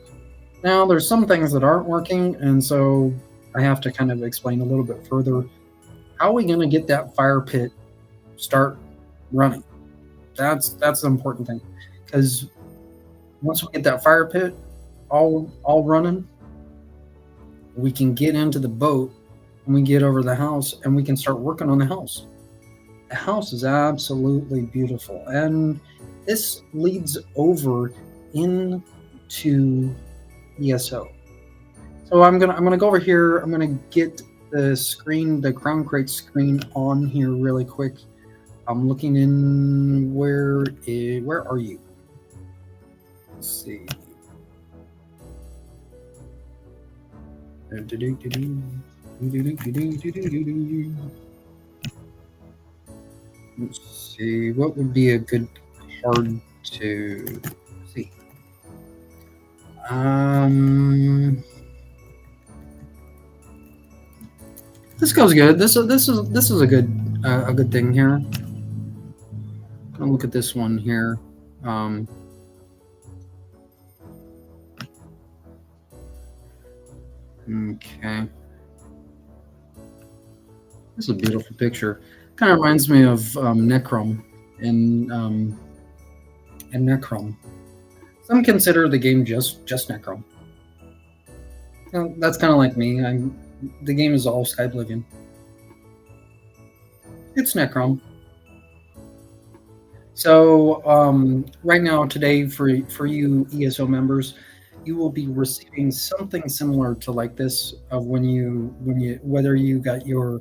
Now there's some things that aren't working, and so I have to kind of explain a little bit further. How are we going to get that fire pit start running? That's the important thing, because once we get that fire pit all running, we can get into the boat and we get over the house and we can start working on the house. The house is absolutely beautiful, and this leads over into ESO. So I'm gonna go over here. I'm gonna get the screen, the Crown Crate screen, on here really quick. I'm looking in. Where are you? Let's see. Let's see, what would be a good card to see? This goes good. This is a good thing here. I'll look at this one here. Okay. This is a beautiful picture. Kind of reminds me of Necrom and Necrom. Some consider the game just Necrom. That's kind of like me. The game is all Skyblivion. It's Necrom. So right now, today, for you ESO members, you will be receiving something similar to like this of when you whether you got your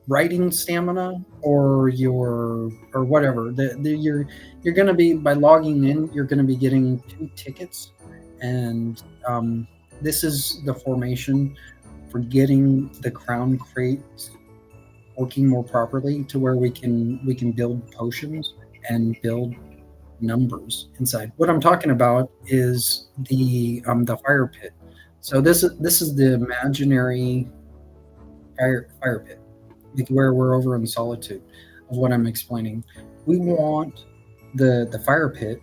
writing stamina or whatever. You're going to be, by logging in, you're going to be getting 2 tickets, and this is the formation for getting the crown crates working more properly to where we can build potions and build numbers inside. What I'm talking about is the fire pit. So this is the imaginary fire pit, like where we're over in Solitude, of what I'm explaining. We want the fire pit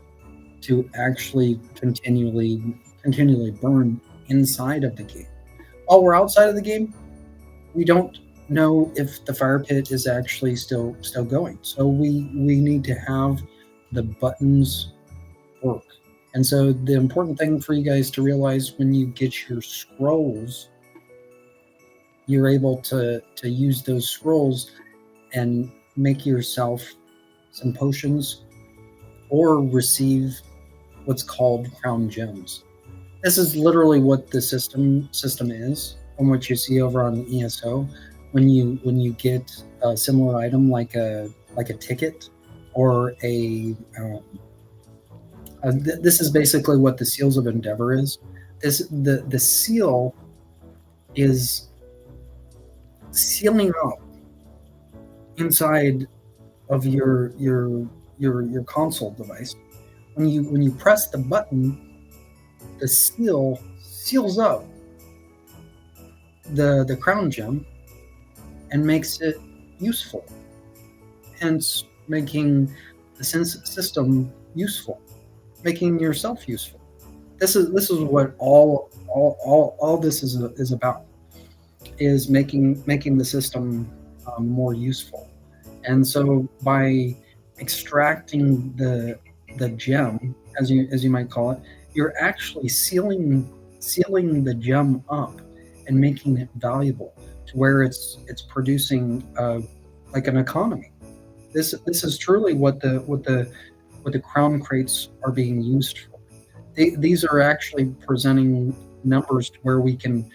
to actually continually burn inside of the game. While we're outside of the game, we don't know if the fire pit is actually still going. So we need to have the buttons work. And so the important thing for you guys to realize, when you get your scrolls, you're able to use those scrolls and make yourself some potions or receive what's called crown gems. This is literally what the system is, and what you see over on ESO. When you get a similar item like a ticket or this is basically what the Seals of Endeavor is. The seal is sealing up inside of your console device. When you press the button, the seal seals up the crown gem and makes it useful, hence making the system useful, making yourself useful. This is what all this is about, is making the system more useful. And so by extracting the gem, as you might call it, you're actually sealing the gem up and making it valuable to where it's producing like an economy. This is truly what the crown crates are being used for. These are actually presenting numbers to where we can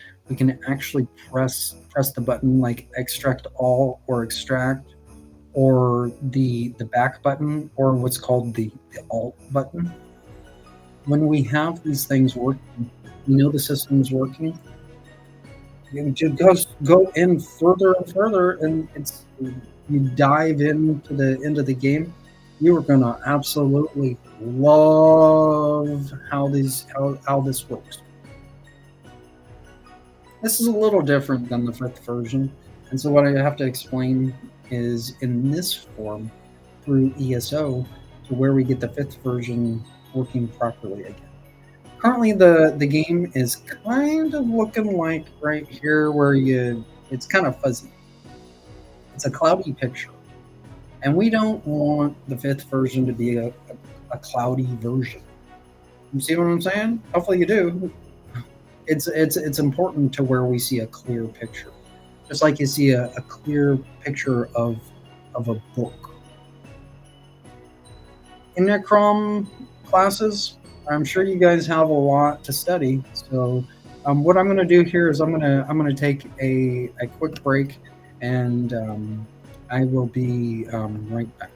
actually press the button like extract all or extract, or the back button, or what's called the alt button. When we have these things working, we know the system's working. You just go in further and further, and you dive into the game. You are gonna absolutely love how this works. This is a little different than the 5th version, and so what I have to explain is in this form through ESO to where we get the 5th version working properly again. Currently, the game is kind of looking like right here where it's kind of fuzzy. It's a cloudy picture, and we don't want the 5th version to be a cloudy version. You see what I'm saying? Hopefully you do. It's important to where we see a clear picture, just like you see a clear picture of a book. In Necrom classes, I'm sure you guys have a lot to study. So what I'm going to do here is I'm going to take a quick break, and I will be right back.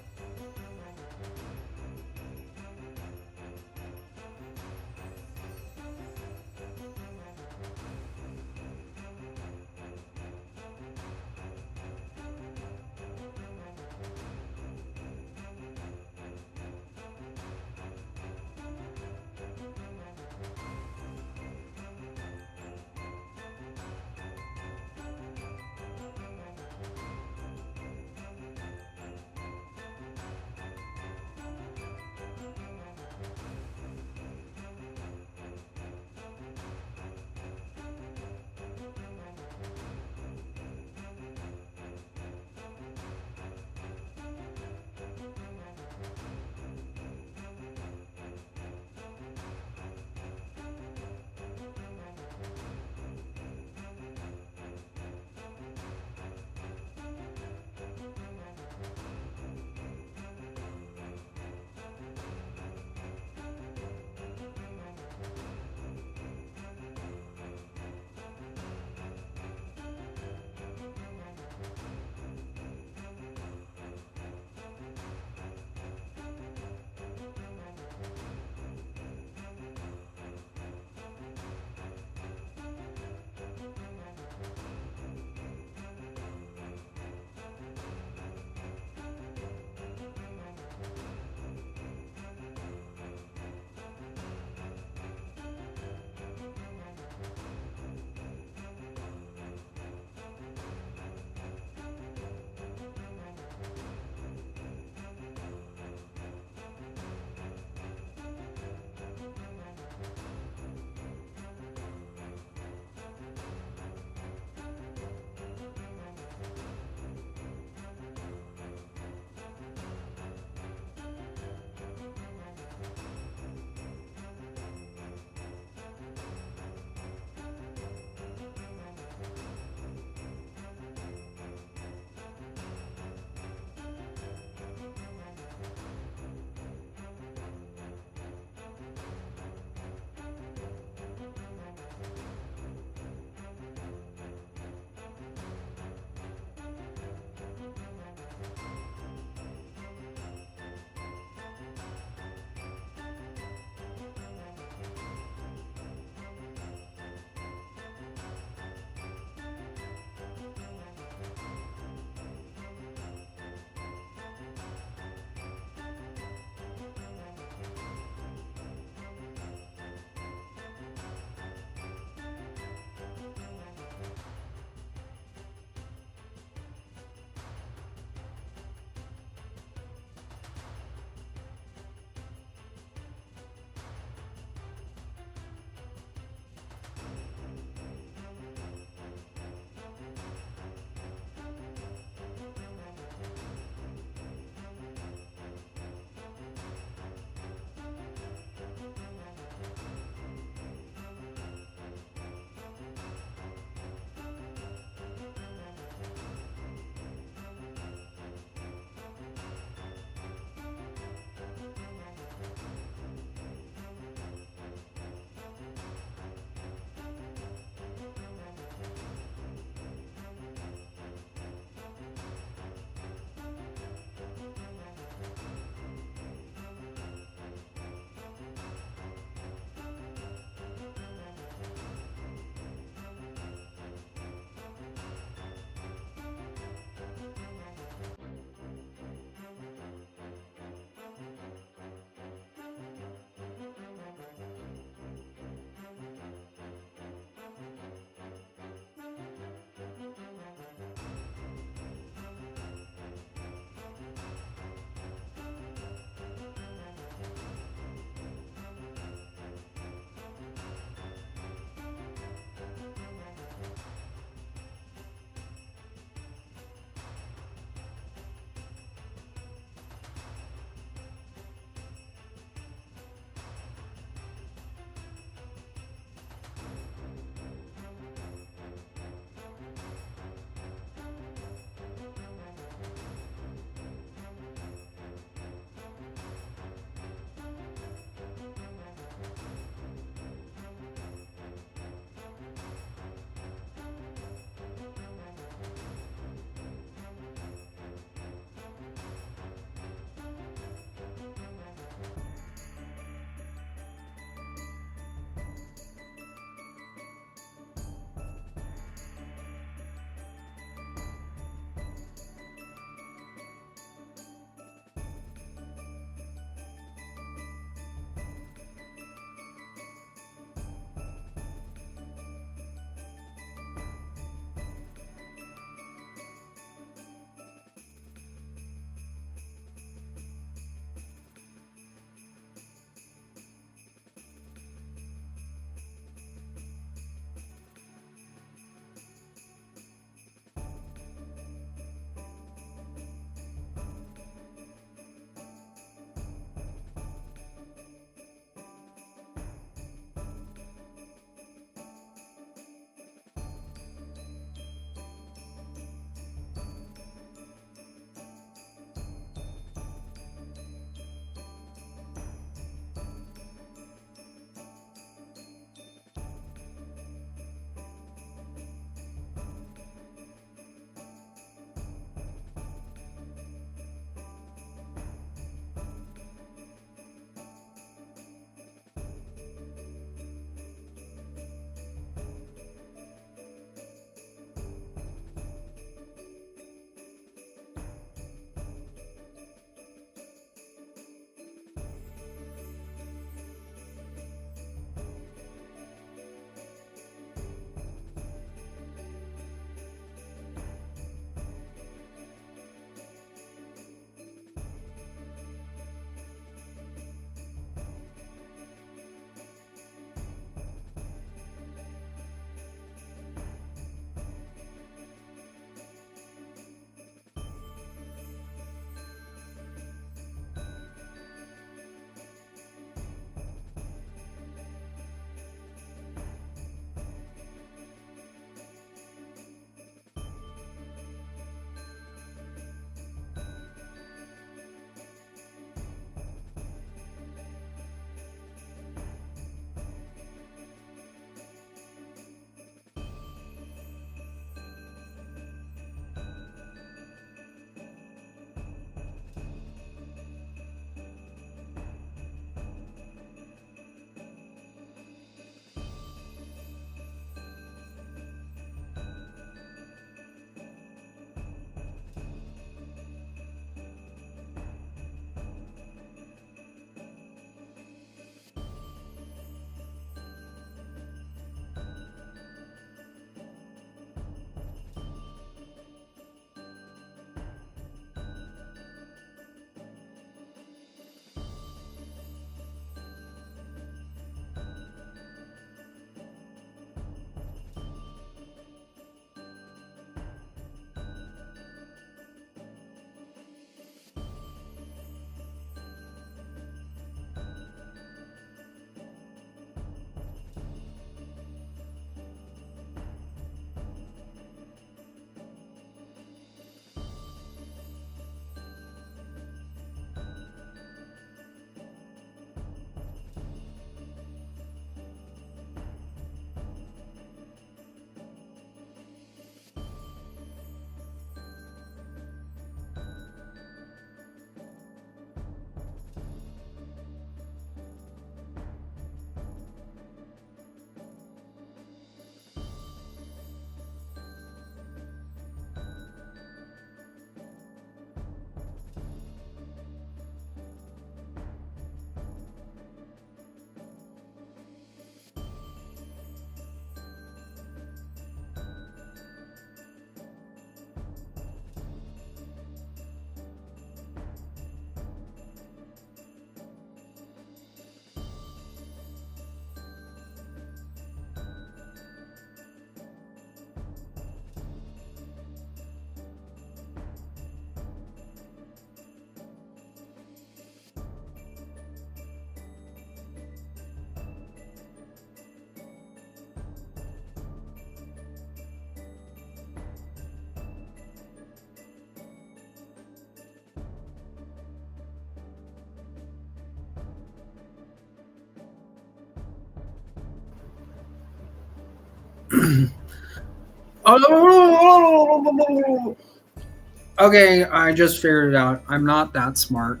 Okay, I just figured it out. I'm not that smart,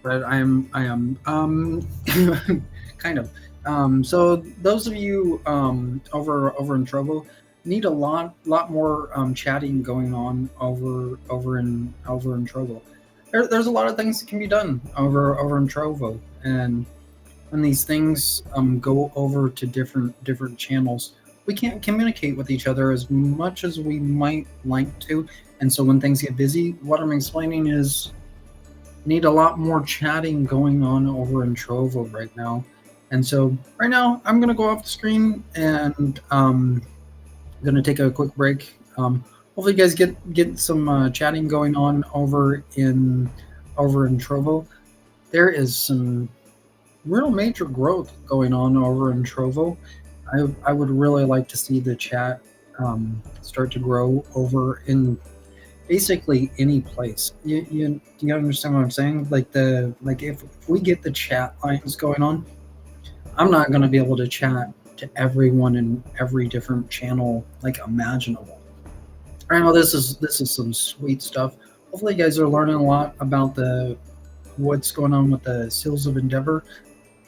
but I am kind of. So those of you over in Trovo need a lot more chatting going on over in Trovo. There's a lot of things that can be done over in Trovo, and when these things go over to different channels, we can't communicate with each other as much as we might like to. And so when things get busy, what I'm explaining is need a lot more chatting going on over in Trovo right now. And so right now I'm gonna go off the screen and gonna take a quick break. Hopefully you guys get some chatting going on over in Trovo. There is some real major growth going on over in Trovo. I would really like to see the chat start to grow over in basically any place. Do you understand what I'm saying? Like if we get the chat lines going on, I'm not going to be able to chat to everyone in every different channel like imaginable. I know this is some sweet stuff. Hopefully, you guys are learning a lot about the what's going on with the Seals of Endeavor.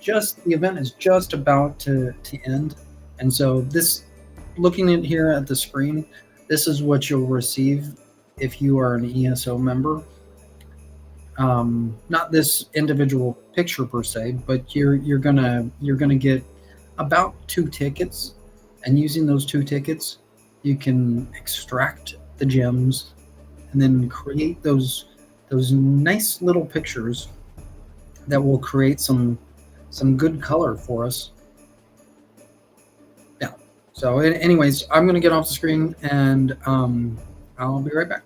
Just the event is just about to end, and so this, looking at here at the screen, this is what you'll receive if you are an ESO member. Not this individual picture per se, but you're gonna get about 2 tickets, and using those 2 tickets, you can extract the gems and then create those nice little pictures that will create some good color for us. Yeah. So, anyways, I'm gonna get off the screen and I'll be right back.